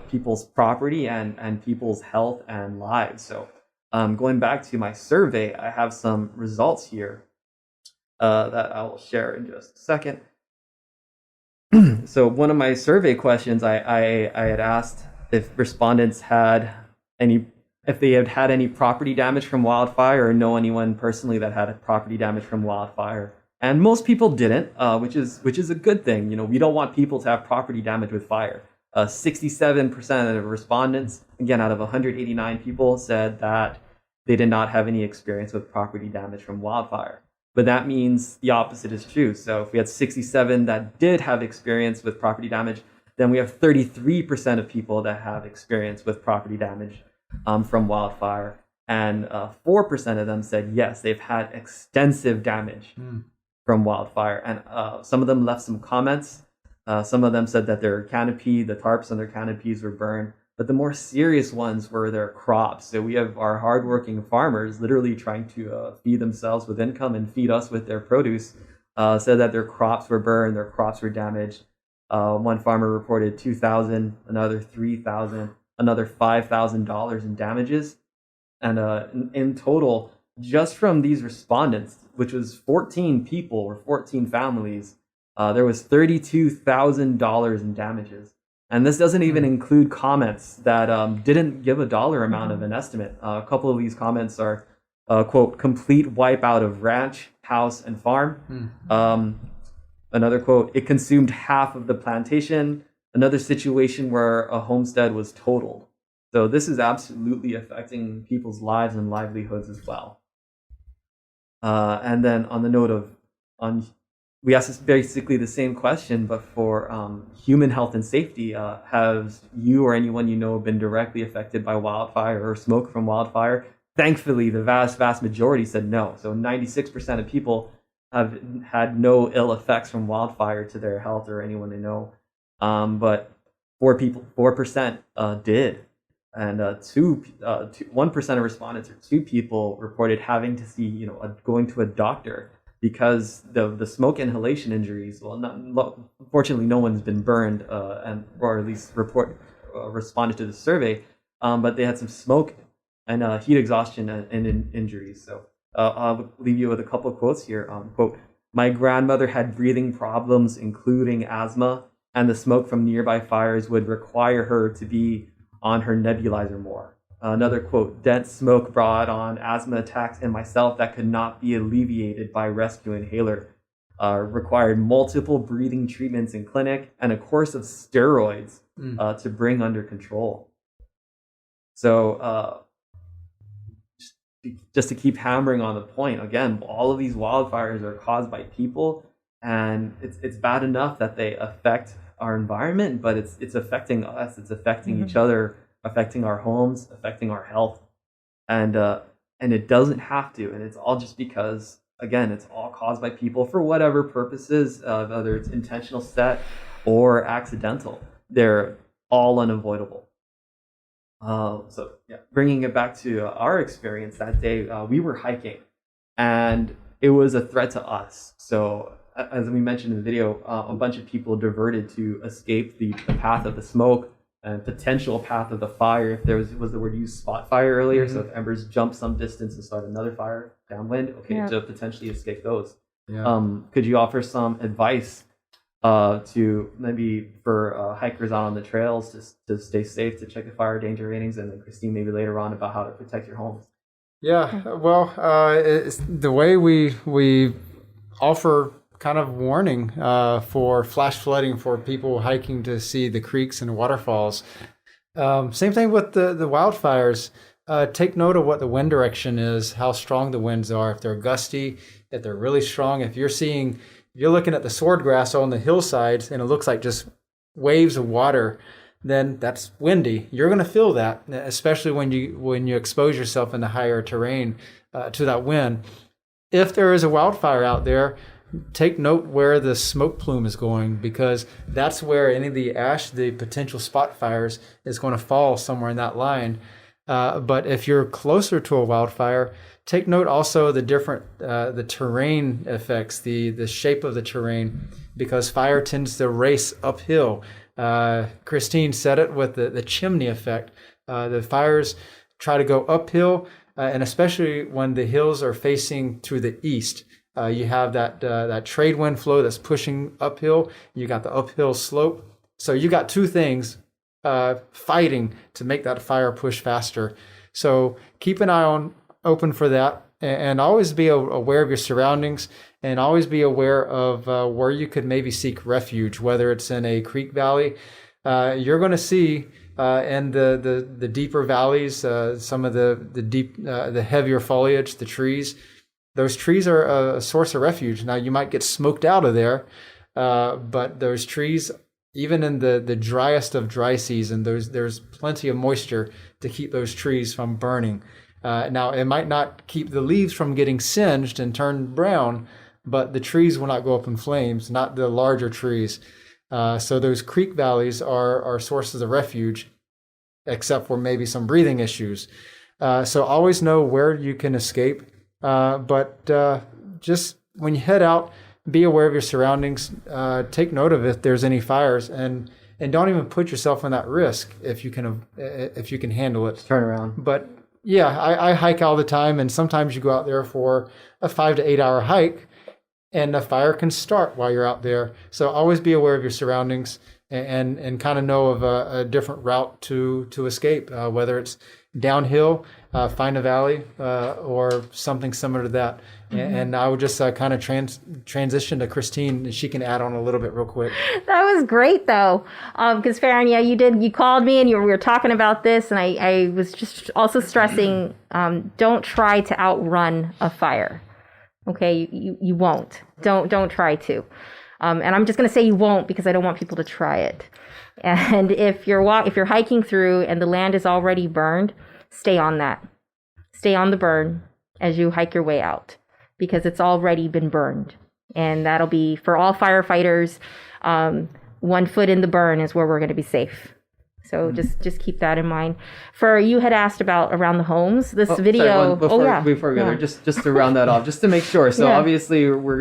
Speaker 1: people's property and people's health and lives. So going back to my survey, I have some results here that I will share in just a second. So one of my survey questions, I had asked if respondents if they had had any property damage from wildfire or know anyone personally that had property damage from wildfire. And most people didn't, which is a good thing. You know, we don't want people to have property damage with fire. 67% of respondents, again, out of 189 people, said that they did not have any experience with property damage from wildfire. But that means the opposite is true. So if we had 67 that did have experience with property damage, then we have 33% of people that have experience with property damage from wildfire. And 4% of them said, yes, they've had extensive damage from wildfire. And some of them left some comments. Some of them said that their canopy, the tarps on their canopies were burned. But the more serious ones were their crops. So we have our hardworking farmers literally trying to feed themselves with income and feed us with their produce, said that their crops were burned, their crops were damaged. One farmer reported $2,000, another $3,000, another $5,000 in damages. And in total, just from these respondents, which was 14 people or 14 families, there was $32,000 in damages. And this doesn't even include comments that didn't give a dollar amount of an estimate. A couple of these comments are, quote, complete wipeout of ranch, house, and farm. Another quote, it consumed half of the plantation. Another situation where a homestead was totaled. So this is absolutely affecting people's lives and livelihoods as well. And then on the note of, we asked this basically the same question, but for human health and safety, have you or anyone you know been directly affected by wildfire or smoke from wildfire? Thankfully, the vast majority said no. So 96% of people have had no ill effects from wildfire to their health or anyone they know. But 4% did. And 1% of respondents or 2 people reported having to see, going to a doctor because the smoke inhalation injuries. Well, unfortunately, no one's been burned or at least responded to the survey. But they had some smoke and heat exhaustion and injuries. So I'll leave you with a couple of quotes here. Quote, my grandmother had breathing problems, including asthma, and the smoke from nearby fires would require her to be on her nebulizer more. Another quote, dense smoke brought on asthma attacks in myself that could not be alleviated by rescue inhaler. Required multiple breathing treatments in clinic and a course of steroids to bring under control. So just to keep hammering on the point, again, all of these wildfires are caused by people, and it's bad enough that they affect our environment, but it's affecting us, it's affecting each other, affecting our homes, affecting our health, and it doesn't have to, and it's all just because, again, it's all caused by people for whatever purposes, whether it's intentional set or accidental. They're all unavoidable. So yeah, bringing it back to our experience that day, we were hiking, and it was a threat to us. So as we mentioned in the video, a bunch of people diverted to escape the path of the smoke and potential path of the fire. If there was the word used, spot fire earlier. So if embers jump some distance and start another fire downwind, to potentially escape those. Could you offer some advice to maybe for hikers out on the trails to stay safe, to check the fire danger ratings, and then Christine maybe later on about how to protect your homes?
Speaker 3: Yeah, well, it's the way we offer kind of warning for flash flooding for people hiking to see the creeks and waterfalls. Same thing with the wildfires. take note of what the wind direction is, how strong the winds are, if they're gusty, if they're really strong. If you're looking at the swordgrass on the hillsides and it looks like just waves of water, then that's windy. You're going to feel that, especially when you expose yourself in the higher terrain to that wind. If there is a wildfire out there, take note where the smoke plume is going, because that's where any of the ash, the potential spot fires, is going to fall somewhere in that line. But if you're closer to a wildfire, take note also the different the terrain effects, the shape of the terrain, because fire tends to race uphill. Christine said it with the chimney effect. The fires try to go uphill, and especially when the hills are facing to the east. You have that trade wind flow that's pushing uphill. You got the uphill slope. So you got two things fighting to make that fire push faster. So keep an eye open for that, and always be aware of your surroundings, and always be aware of where you could maybe seek refuge, whether it's in a creek valley. You're going to see in the deeper valleys, some of the heavier foliage, the trees. Those trees are a source of refuge. Now, you might get smoked out of there, but those trees, even in the driest of dry season, there's plenty of moisture to keep those trees from burning. Now, it might not keep the leaves from getting singed and turned brown, but the trees will not go up in flames, not the larger trees. So those creek valleys are sources of refuge, except for maybe some breathing issues. So always know where you can escape. But just when you head out, be aware of your surroundings. Take note of if there's any fires, and don't even put yourself in that risk if you can handle it.
Speaker 1: Turn around.
Speaker 3: But yeah, I hike all the time, and sometimes you go out there for a 5 to 8 hour hike, and a fire can start while you're out there. So always be aware of your surroundings, and kind of know of a different route to escape, whether it's downhill, find a valley, or something similar to that. Mm-hmm. And I would just kind of transition to Christine. She can add on a little bit real quick.
Speaker 2: That was great, though, because Farron, yeah, you called me and we were talking about this, and I was just also stressing, don't try to outrun a fire. Okay, you won't. Don't try to. And I'm just going to say you won't, because I don't want people to try it. And if you're hiking through and the land is already burned, stay on that. Stay on the burn as you hike your way out, because it's already been burned. And that'll be, for all firefighters, 1 foot in the burn is where we're going to be safe. So just keep that in mind. You had asked about around the homes. This video.
Speaker 1: Before we go there, just to round that off, just to make sure. So obviously, if we're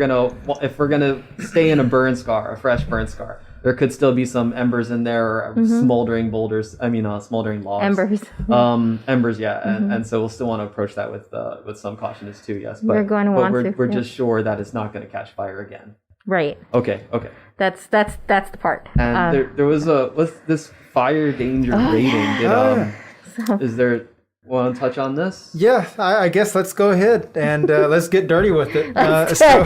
Speaker 1: gonna stay in a fresh burn scar, there could still be some embers in there, or smoldering boulders. Smoldering logs.
Speaker 2: Embers.
Speaker 1: Embers, yeah. And so we'll still want to approach that with some caution as too. Yes, but we're just sure that it's not going to catch fire again.
Speaker 2: Right.
Speaker 1: Okay.
Speaker 2: That's the part.
Speaker 1: And there was what's this fire danger rating? Is there want to touch on this?
Speaker 3: Yeah, I guess let's go ahead and let's get dirty with it.
Speaker 2: So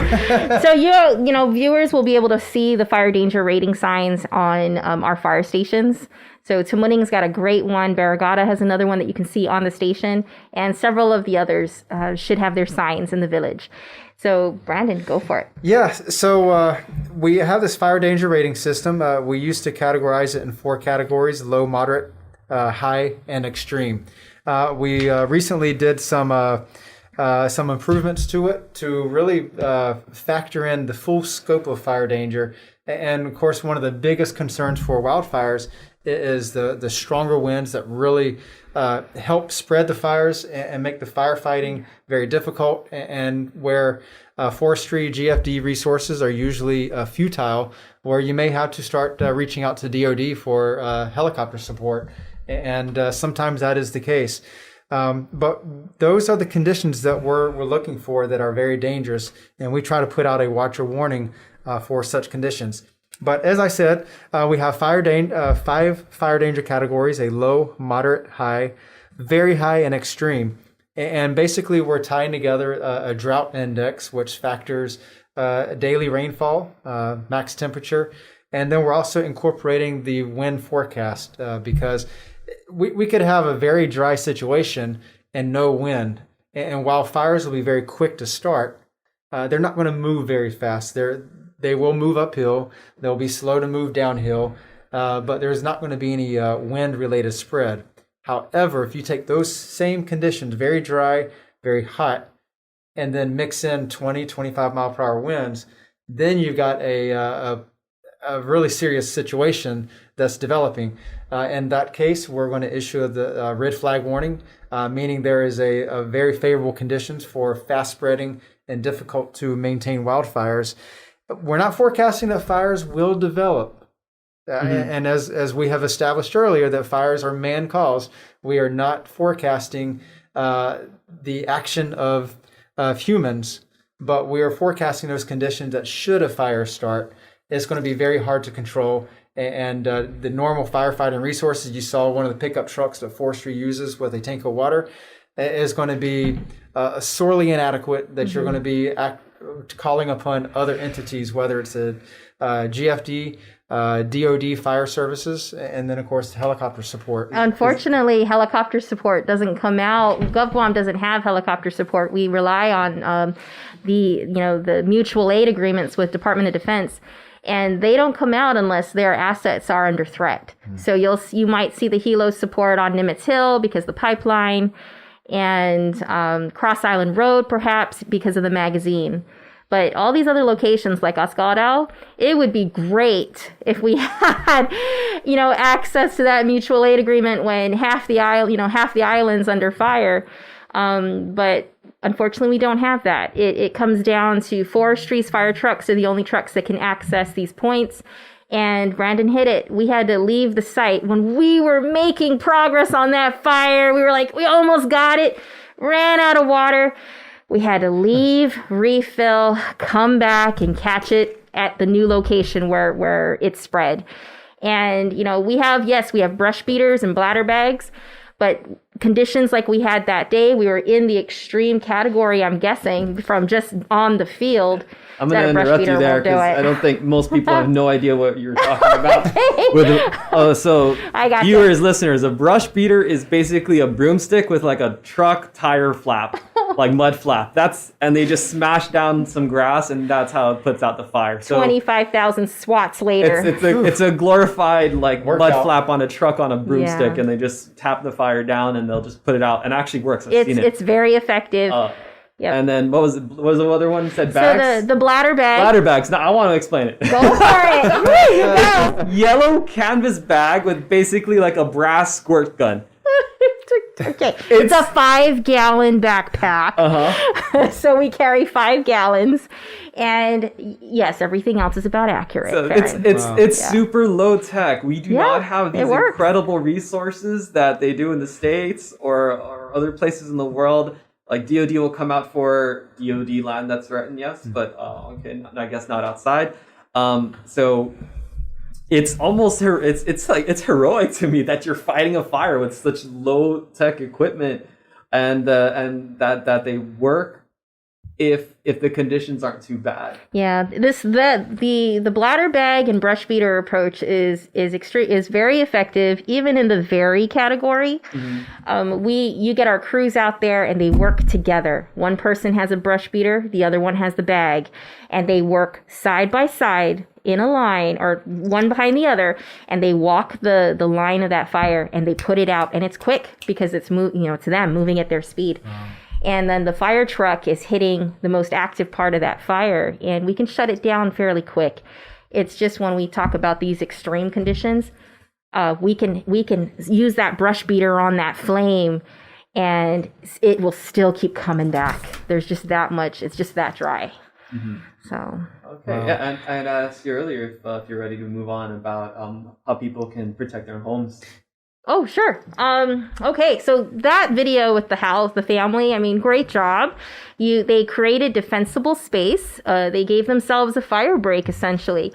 Speaker 2: viewers will be able to see the fire danger rating signs on our fire stations. So Tamuning's got a great one. Barragata has another one that you can see on the station, and several of the others should have their signs in the village. So Brandon, go for it.
Speaker 3: Yeah, so we have this fire danger rating system. We used to categorize it in 4 categories: low, moderate, high, and extreme. We recently did some improvements to it to really factor in the full scope of fire danger. And of course, one of the biggest concerns for wildfires is the stronger winds that really help spread the fires and make the firefighting very difficult, and where forestry GFD resources are usually futile, where you may have to start reaching out to DoD for helicopter support. And sometimes that is the case. But those are the conditions that we're looking for that are very dangerous, and we try to put out a watch or warning for such conditions. But as I said, we have 5 fire danger categories: a low, moderate, high, very high, and extreme. And basically, we're tying together a drought index, which factors daily rainfall, max temperature, and then we're also incorporating the wind forecast because we could have a very dry situation and no wind. And while fires will be very quick to start, they're not going to move very fast. They will move uphill. They'll be slow to move downhill, but there's not going to be any wind-related spread. However, if you take those same conditions, very dry, very hot, and then mix in 20, 25 mile per hour winds, then you've got a really serious situation that's developing. In that case, we're going to issue the red flag warning, meaning there is a very favorable conditions for fast spreading and difficult to maintain wildfires. We're not forecasting that fires will develop. And as we have established earlier, that fires are man-caused. We are not forecasting the action of humans, but we are forecasting those conditions that should a fire start, it's going to be very hard to control. And the normal firefighting resources, you saw one of the pickup trucks that forestry uses with a tank of water, is going to be sorely inadequate, that you're going to be calling upon other entities, whether it's a GFD, DOD fire services, and then of course helicopter support.
Speaker 2: Unfortunately, helicopter support doesn't come out. Guam doesn't have helicopter support. We rely on the mutual aid agreements with Department of Defense, and they don't come out unless their assets are under threat. So you might see the helo support on Nimitz Hill because of the pipeline, and Cross Island Road perhaps because of the magazine. But all these other locations like Escada, it would be great if we had, access to that mutual aid agreement when half the island's under fire. But unfortunately, we don't have that. It comes down to forestry's fire trucks are the only trucks that can access these points. And Brandon hit it. We had to leave the site when we were making progress on that fire. We were like, we almost got it, ran out of water. We had to leave, refill, come back and catch it at the new location where it spread. And, we have brush beaters and bladder bags, but conditions like we had that day, we were in the extreme category, I'm guessing, from just on the field.
Speaker 1: I'm going to interrupt you there because I don't think most people have no idea what you're talking about. Viewers, listeners, a brush beater is basically a broomstick with like a truck tire flap, like mud flap. And they just smash down some grass, and that's how it puts out the fire. So
Speaker 2: 25,000 swats later.
Speaker 1: It's a glorified like
Speaker 3: Workout.
Speaker 1: Mud flap on a truck on a broomstick, and they just tap the fire down and they'll just put it out, and it actually works. I've seen it.
Speaker 2: It's very effective.
Speaker 1: Yep. And then what was the other one? You said bags?
Speaker 2: So the bladder bag.
Speaker 1: Bladder bags. Now I want to explain it.
Speaker 2: Go for it. Go.
Speaker 1: Yellow canvas bag with basically like a brass squirt gun.
Speaker 2: Okay. It's a 5-gallon backpack. So we carry 5 gallons. And yes, everything else is about accurate.
Speaker 1: So it's super low tech. We do not have these incredible resources that they do in the States or other places in the world. Like DOD will come out for DOD land that's threatened, yes, but I guess not outside. So it's almost it's heroic to me that you're fighting a fire with such low tech equipment, and that they work if the conditions aren't too bad. Yeah,
Speaker 2: the bladder bag and brush beater approach is very effective, even in the very category. Mm-hmm. You get our crews out there and they work together. One person has a brush beater, the other one has the bag, and they work side by side in a line or one behind the other, and they walk the line of that fire and they put it out, and it's quick because it's them moving at their speed. Wow. And then the fire truck is hitting the most active part of that fire, and we can shut it down fairly quick. It's just when we talk about these extreme conditions, we can use that brush beater on that flame, and it will still keep coming back. There's just that much. It's just that dry. Mm-hmm. So.
Speaker 1: Okay. Wow. Yeah, and I asked you earlier if you're ready to move on about how people can protect their homes.
Speaker 2: Oh, sure. Okay, so that video with the family, great job. They created defensible space. They gave themselves a fire break, essentially.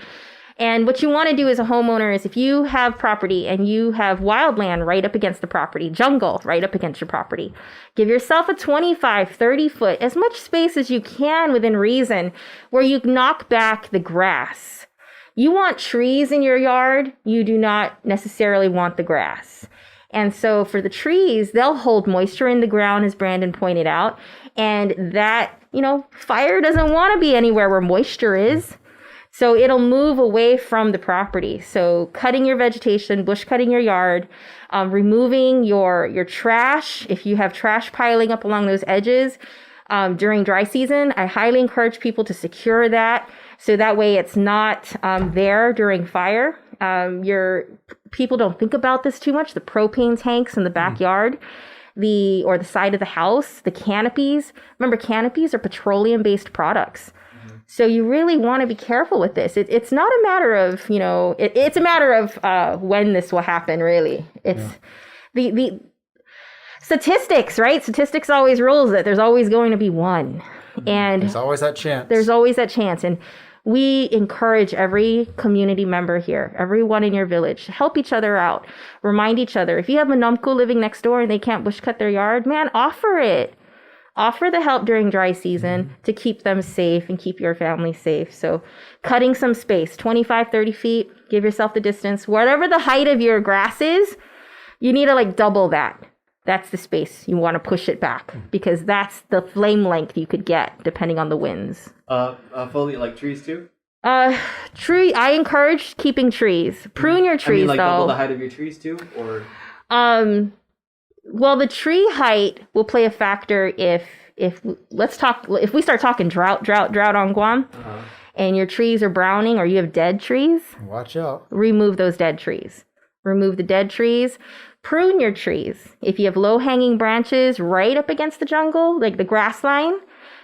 Speaker 2: And what you want to do as a homeowner is if you have property and you have wildland right up against the property, jungle right up against your property, give yourself a 25, 30 foot, as much space as you can within reason, where you knock back the grass. You want trees in your yard. You do not necessarily want the grass. And so for the trees, they'll hold moisture in the ground, as Brandon pointed out. And that, fire doesn't want to be anywhere where moisture is. So it'll move away from the property. So cutting your vegetation, bush cutting your yard, removing your trash. If you have trash piling up along those edges during dry season, I highly encourage people to secure that. So that way it's not there during fire. Your people don't think about this too much. The propane tanks in the backyard, or the side of the house, the canopies. Remember, canopies are petroleum-based products. So you really want to be careful with this. It's not a matter of, it's a matter of when this will happen, really. It's the statistics, right? Statistics always rules that there's always going to be one. And
Speaker 3: there's always that chance.
Speaker 2: There's always that chance. And we encourage every community member here, everyone in your village, help each other out, remind each other. If you have a Numku living next door and they can't bush cut their yard, man, offer it. Offer the help during dry season to keep them safe and keep your family safe. So cutting some space, 25, 30 feet, give yourself the distance. Whatever the height of your grass is, you need to double that. That's the space. You want to push it back because that's the flame length you could get depending on the winds.
Speaker 1: Fully like trees too?
Speaker 2: I encourage keeping trees. Prune your trees, though.
Speaker 1: Double the height of your trees too, or?
Speaker 2: Well, the tree height will play a factor if we start talking drought on Guam, and your trees are browning or you have dead trees.
Speaker 3: Watch out.
Speaker 2: Remove those dead trees. Remove the dead trees. Prune your trees. If you have low-hanging branches right up against the jungle, like the grass line,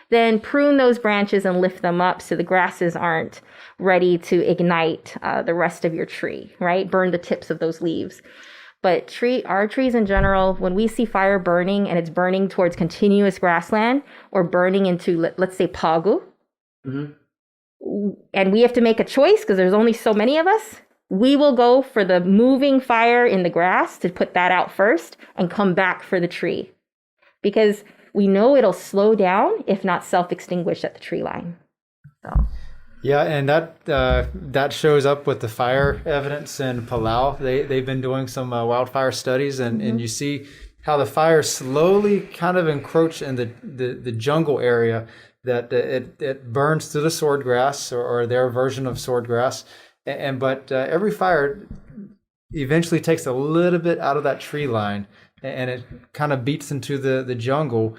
Speaker 2: then prune those branches and lift them up so the grasses aren't ready to ignite the rest of your tree, right? Burn the tips of those leaves. But our trees in general, when we see fire burning and it's burning towards continuous grassland or burning into, let's say, pagu, and we have to make a choice because there's only so many of us, we will go for the moving fire in the grass to put that out first and come back for the tree. Because we know it'll slow down, if not self-extinguish at the tree line. So.
Speaker 3: Yeah, and that shows up with the fire evidence in Palau. They've been doing some wildfire studies, and you see how the fire slowly kind of encroach in the jungle area, that it burns through the swordgrass or their version of swordgrass, but every fire eventually takes a little bit out of that tree line, and it kind of beats into the jungle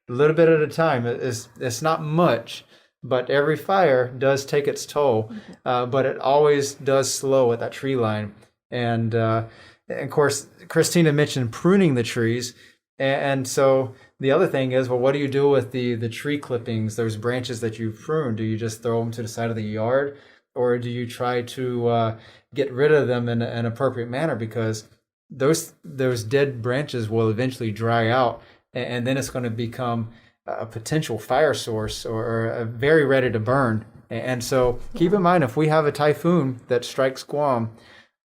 Speaker 3: a little bit at a time. It's not much. But every fire does take its toll, but it always does slow at that tree line. And of course, Christina mentioned pruning the trees. And so the other thing is, well, what do you do with the tree clippings, those branches that you prune? Do you just throw them to the side of the yard? Or do you try to get rid of them in an appropriate manner? Because those dead branches will eventually dry out, and then it's going to become a potential fire source or very ready to burn. And so keep in mind, if we have a typhoon that strikes Guam,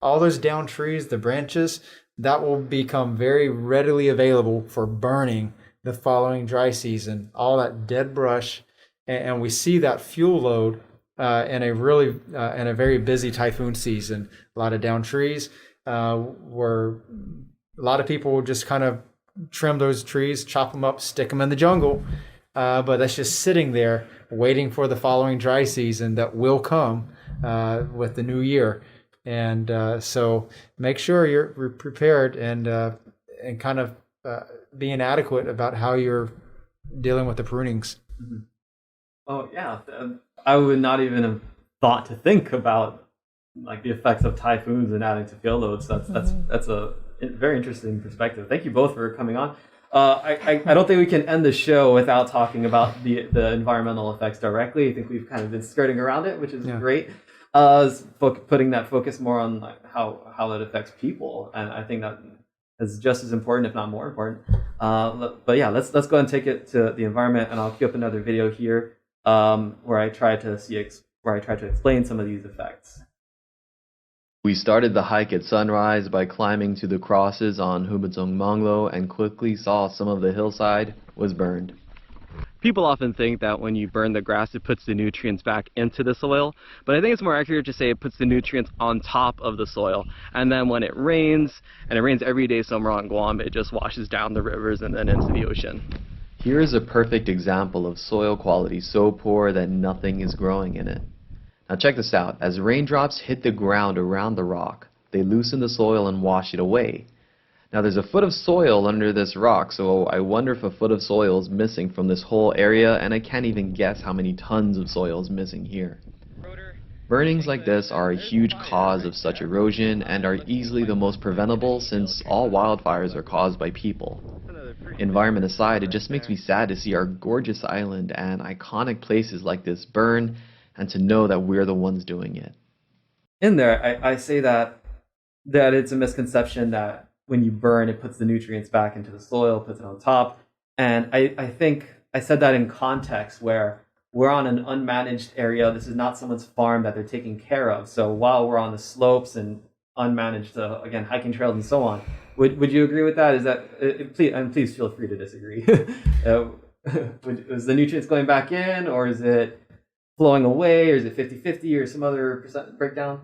Speaker 3: all those down trees, the branches, that will become very readily available for burning the following dry season. All that dead brush, and we see that fuel load in a very busy typhoon season. A lot of down trees, where a lot of people will just kind of trim those trees, chop them up, stick them in the jungle, but that's just sitting there waiting for the following dry season that will come with the new year. And so make sure you're prepared and kind of being adequate about how you're dealing with the prunings.
Speaker 1: Oh yeah, I would not even have thought to think about the effects of typhoons and adding to field loads. That's a very interesting perspective. Thank you both for coming on. I don't think we can end the show without talking about the environmental effects directly. I think we've kind of been skirting around it, which is great. Putting that focus more on how it affects people, and I think that is just as important, if not more important. But yeah, let's go ahead and take it to the environment, and I'll queue up another video here where I try to explain some of these effects.
Speaker 4: We started the hike at sunrise by climbing to the crosses on Hubatsong Monglo and quickly saw some of the hillside was burned. People often think that when you burn the grass, it puts the nutrients back into the soil, but I think it's more accurate to say it puts the nutrients on top of the soil. And then when it rains, and it rains every day somewhere on Guam, it just washes down the rivers and then into the ocean. Here is a perfect example of soil quality so poor that nothing is growing in it. Now check this out. As raindrops hit the ground around the rock, they loosen the soil and wash it away. Now there's a foot of soil under this rock, so I wonder if a foot of soil is missing from this whole area, and I can't even guess how many tons of soil is missing here. Burnings like this are a huge cause of such erosion and are easily the most preventable since all wildfires are caused by people. Environment aside, it just makes me sad to see our gorgeous island and iconic places like this burn and to know that we're the ones doing it.
Speaker 1: In there, I say that it's a misconception that when you burn, it puts the nutrients back into the soil, puts it on top. And I think I said that in context where we're on an unmanaged area. This is not someone's farm that they're taking care of. So while we're on the slopes and unmanaged, again, hiking trails and so on, would you agree with that? Is that, please feel free to disagree. Is the nutrients going back in, or is it flowing away, or is it 50-50 or some other percent breakdown?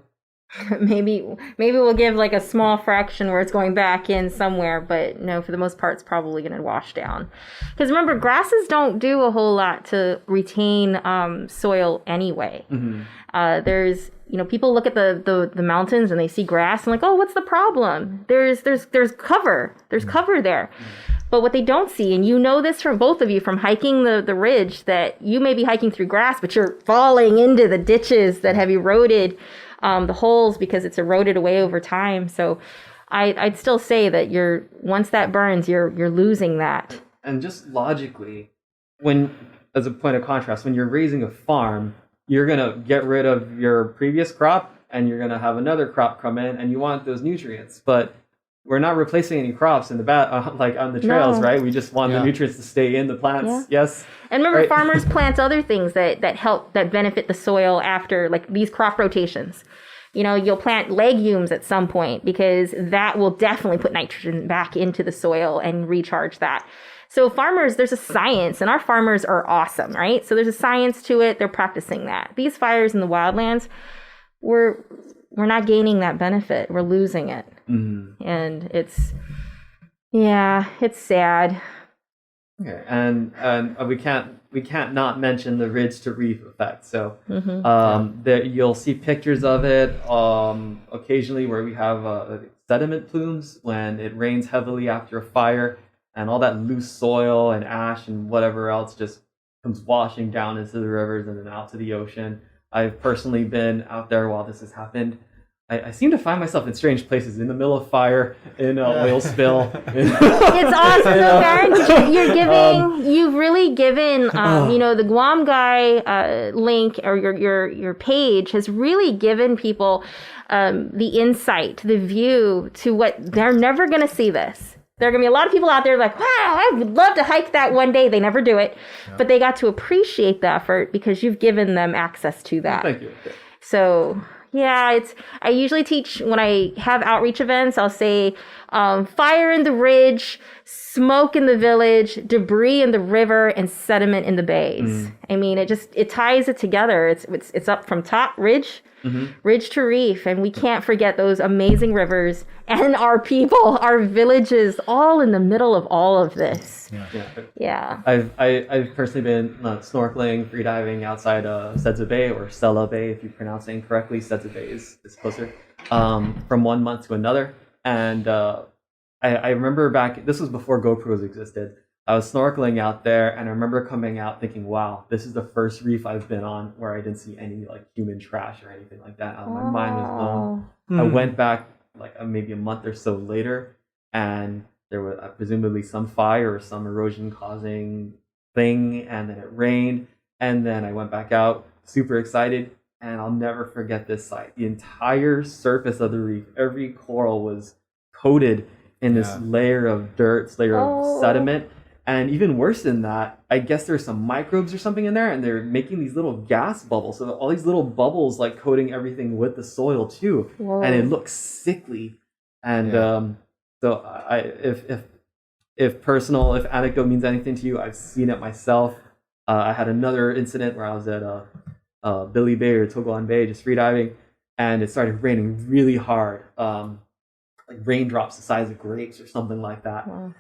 Speaker 2: Maybe we'll give like a small fraction where it's going back in somewhere, but no, for the most part, it's probably going to wash down. Because remember, grasses don't do a whole lot to retain soil anyway. Mm-hmm. There's, people look at the mountains and they see grass and like, oh, what's the problem? There's cover. There's cover there. Mm-hmm. But what they don't see, and you know this from both of you from hiking the ridge, that you may be hiking through grass, but you're falling into the ditches that have eroded the holes because it's eroded away over time. So I'd still say that once that burns, you're losing that.
Speaker 1: And just logically, as a point of contrast, when you're raising a farm, you're gonna get rid of your previous crop and you're gonna have another crop come in, and you want those nutrients. But we're not replacing any crops in the like on the trails, right? We just want the nutrients to stay in the plants. Yeah. Yes.
Speaker 2: And remember, farmers plant other things that benefit the soil after, like these crop rotations. You'll plant legumes at some point because that will definitely put nitrogen back into the soil and recharge that. So farmers, there's a science, and our farmers are awesome, right? So there's a science to it. They're practicing that. These fires in the wildlands, we're not gaining that benefit. We're losing it. Mm-hmm. And it's sad.
Speaker 1: Okay, and we can't not mention the ridge to reef effect. So you'll see pictures of it occasionally where we have sediment plumes when it rains heavily after a fire, and all that loose soil and ash and whatever else just comes washing down into the rivers and then out to the ocean. I've personally been out there while this has happened. I seem to find myself in strange places, in the middle of fire, in an oil spill.
Speaker 2: It's awesome, though, Baron. You've really given, the Guam guy link, or your page has really given people the insight, the view to what they're never going to see this. There are going to be a lot of people out there like, wow, I would love to hike that one day. They never do it, but they got to appreciate the effort because you've given them access to that.
Speaker 1: Thank you.
Speaker 2: So... yeah, I usually teach when I have outreach events, I'll say fire in the ridge, smoke in the village, debris in the river, and sediment in the bays. I mean, it ties it together. It's up from top ridge, ridge to reef, and we can't forget those amazing rivers and our people, our villages, all in the middle of all of this. Yeah.
Speaker 1: I've personally been snorkeling, freediving outside Sedza Bay, or Stella Bay, if you pronounce it incorrectly. Sedza Bay is closer. From 1 month to another, and I remember back. This was before GoPros existed. I was snorkeling out there, and I remember coming out thinking, "Wow, this is the first reef I've been on where I didn't see any like human trash or anything like that." My mind was blown. I went back like maybe a month or so later, and there was presumably some fire or some erosion causing thing, and then it rained, and then I went back out super excited, and I'll never forget this sight. The entire surface of the reef, every coral was coated in this layer of dirt, layer of sediment. And even worse than that, I guess there's some microbes or something in there, and they're making these little gas bubbles. So all these little bubbles like coating everything with the soil too. Whoa. And it looks sickly. And so if if anecdote means anything to you, I've seen it myself. I had another incident where I was at Billy Bay or Togoan Bay just freediving, and it started raining really hard, like raindrops the size of grapes or something like that.
Speaker 2: Wow.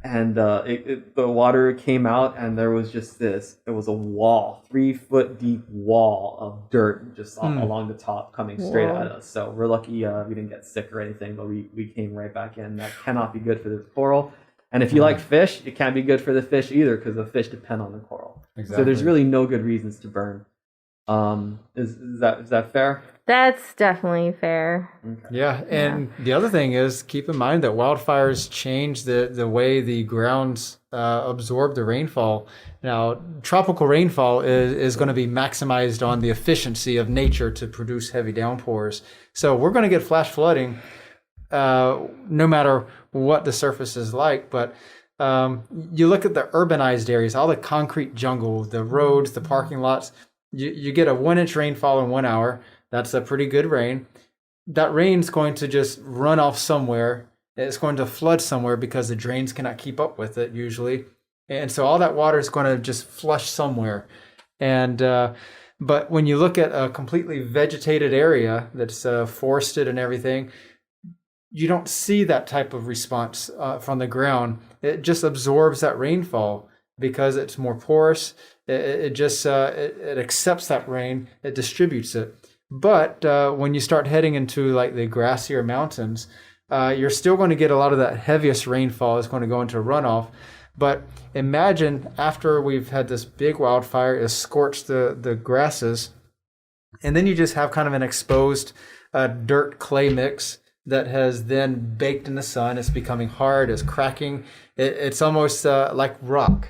Speaker 1: And the water came out, and there was just this. It was a wall, 3-foot deep wall of dirt just along the top, coming straight
Speaker 2: Whoa.
Speaker 1: at us. So we're lucky we didn't get sick or anything, but we came right back in. That cannot be good for the coral. And if you like fish, it can't be good for the fish either, because the fish depend on the coral.
Speaker 3: Exactly.
Speaker 1: So there's really no good reasons to burn. Is that fair?
Speaker 2: That's definitely fair.
Speaker 1: Okay.
Speaker 3: Yeah, and the other thing is, keep in mind that wildfires change the way the grounds absorb the rainfall. Now, tropical rainfall is going to be maximized on the efficiency of nature to produce heavy downpours. So we're going to get flash flooding no matter what the surface is like. But you look at the urbanized areas, all the concrete jungle, the roads, the parking lots, you get a 1-inch rainfall in 1 hour. That's a pretty good rain. That rain's going to just run off somewhere. It's going to flood somewhere because the drains cannot keep up with it usually. And so all that water is going to just flush somewhere. And but when you look at a completely vegetated area that's forested and everything, you don't see that type of response from the ground. It just absorbs that rainfall because it's more porous. It just it accepts that rain. It distributes it. But when you start heading into like the grassier mountains, you're still going to get a lot of that heaviest rainfall is going to go into runoff. But imagine after we've had this big wildfire, it's scorched the grasses, and then you just have kind of an exposed dirt clay mix that has then baked in the sun. It's becoming hard, it's cracking, it's almost like rock.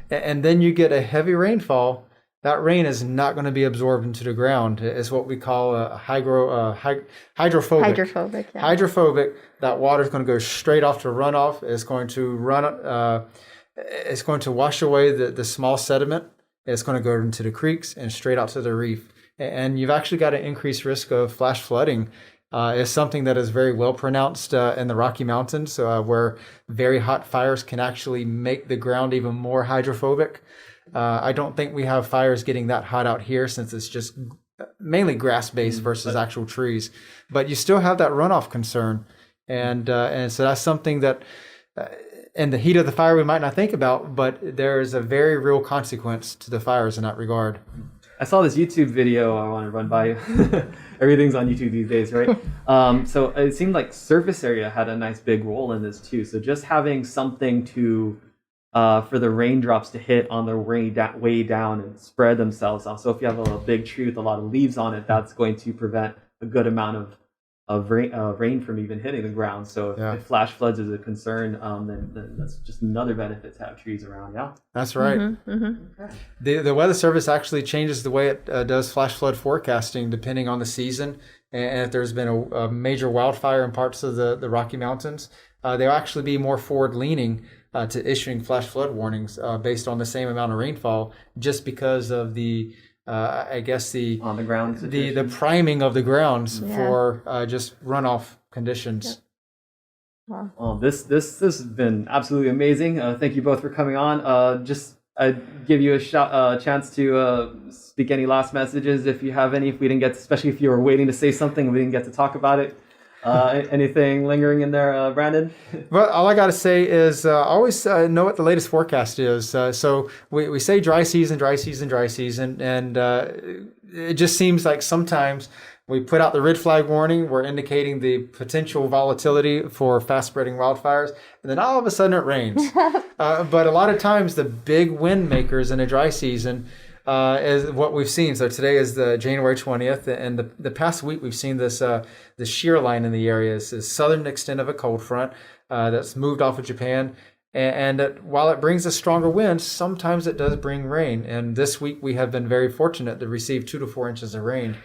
Speaker 3: And then you get a heavy rainfall. That rain is not going to be absorbed into the ground. It's what we call a hydrophobic.
Speaker 2: Hydrophobic, yeah.
Speaker 3: Hydrophobic. That water is going to go straight off to runoff. It's going to it's going to wash away the small sediment. It's going to go into the creeks and straight out to the reef. And you've actually got an increased risk of flash flooding. It's something that is very well pronounced in the Rocky Mountains, where very hot fires can actually make the ground even more hydrophobic. I don't think we have fires getting that hot out here since it's just mainly grass-based versus actual trees. But you still have that runoff concern. And so that's something that in the heat of the fire we might not think about, but there is a very real consequence to the fires in that regard.
Speaker 1: I saw this YouTube video I want to run by you. Everything's on YouTube these days, right? So it seemed like surface area had a nice big role in this too. So just having something to for the raindrops to hit on their way down and spread themselves out. So if you have a big tree with a lot of leaves on it, that's going to prevent a good amount of rain from even hitting the ground. So if flash floods is a concern, then that's just another benefit to have trees around. Yeah,
Speaker 3: that's right.
Speaker 1: Okay.
Speaker 3: The Weather Service actually changes the way it does flash flood forecasting depending on the season. And if there's been a major wildfire in parts of the Rocky Mountains, they'll actually be more forward-leaning to issuing flash flood warnings based on the same amount of rainfall, just because of the I guess the
Speaker 1: on the ground
Speaker 3: the priming of the grounds for just runoff conditions.
Speaker 2: Wow.
Speaker 1: Well, this has been absolutely amazing. Thank you both for coming on. Just give you a chance to speak any last messages if you have any. If we didn't get, especially if you were waiting to say something and we didn't get to talk about it. Anything lingering in there, Brandon?
Speaker 3: Well, all I got to say is always know what the latest forecast is. So we say dry season, and it just seems like sometimes we put out the red flag warning. We're indicating the potential volatility for fast-spreading wildfires, and then all of a sudden it rains. But a lot of times the big wind makers in a dry season is what we've seen. So today is the January 20th, and the past week we've seen this the shear line in the area. It's the southern extent of a cold front that's moved off of Japan, and while it brings a stronger wind, sometimes it does bring rain. And this week we have been very fortunate to receive 2 to 4 inches of rain,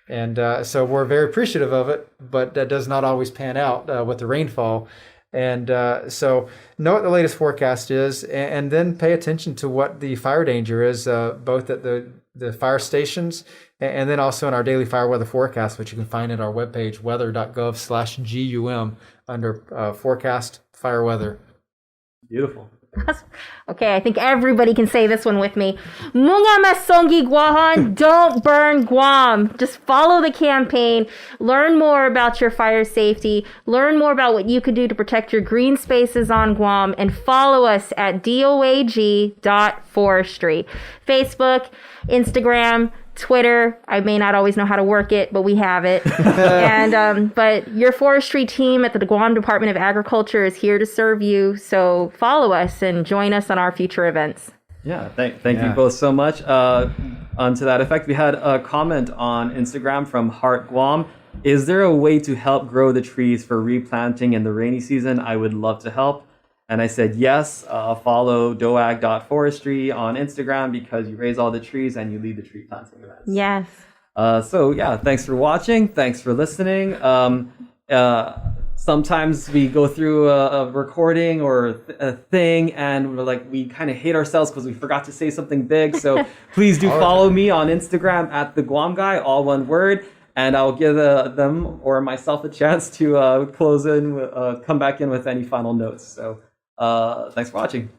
Speaker 3: and so we're very appreciative of it. But that does not always pan out with the rainfall. And so know what the latest forecast is, and then pay attention to what the fire danger is, both at the fire stations and then also in our daily fire weather forecast, which you can find at our webpage, weather.gov/GUM. under forecast fire weather.
Speaker 1: Beautiful.
Speaker 2: Okay, I think everybody can say this one with me. Munga Masongi Guahan, don't burn Guam. Just follow the campaign. Learn more about your fire safety. Learn more about what you can do to protect your green spaces on Guam. And follow us at doag.forestry. Facebook, Instagram, Twitter. I may not always know how to work it, but we have it. And but your forestry team at the Guam Department of Agriculture is here to serve you. So follow us and join us on our future events.
Speaker 1: Yeah, thank you both so much. On to that effect, we had a comment on Instagram from Heart Guam. Is there a way to help grow the trees for replanting in the rainy season? I would love to help. And I said, yes, follow doag.forestry on Instagram because you raise all the trees and you lead the tree planting events.
Speaker 2: Yes.
Speaker 1: So yeah, thanks for watching. Thanks for listening. Sometimes we go through a recording or a thing and we're like, we kind of hate ourselves because we forgot to say something big. So please do follow me on Instagram at the Guam Guy, all one word. And I'll give them or myself a chance to close in, come back in with any final notes. So thanks for watching.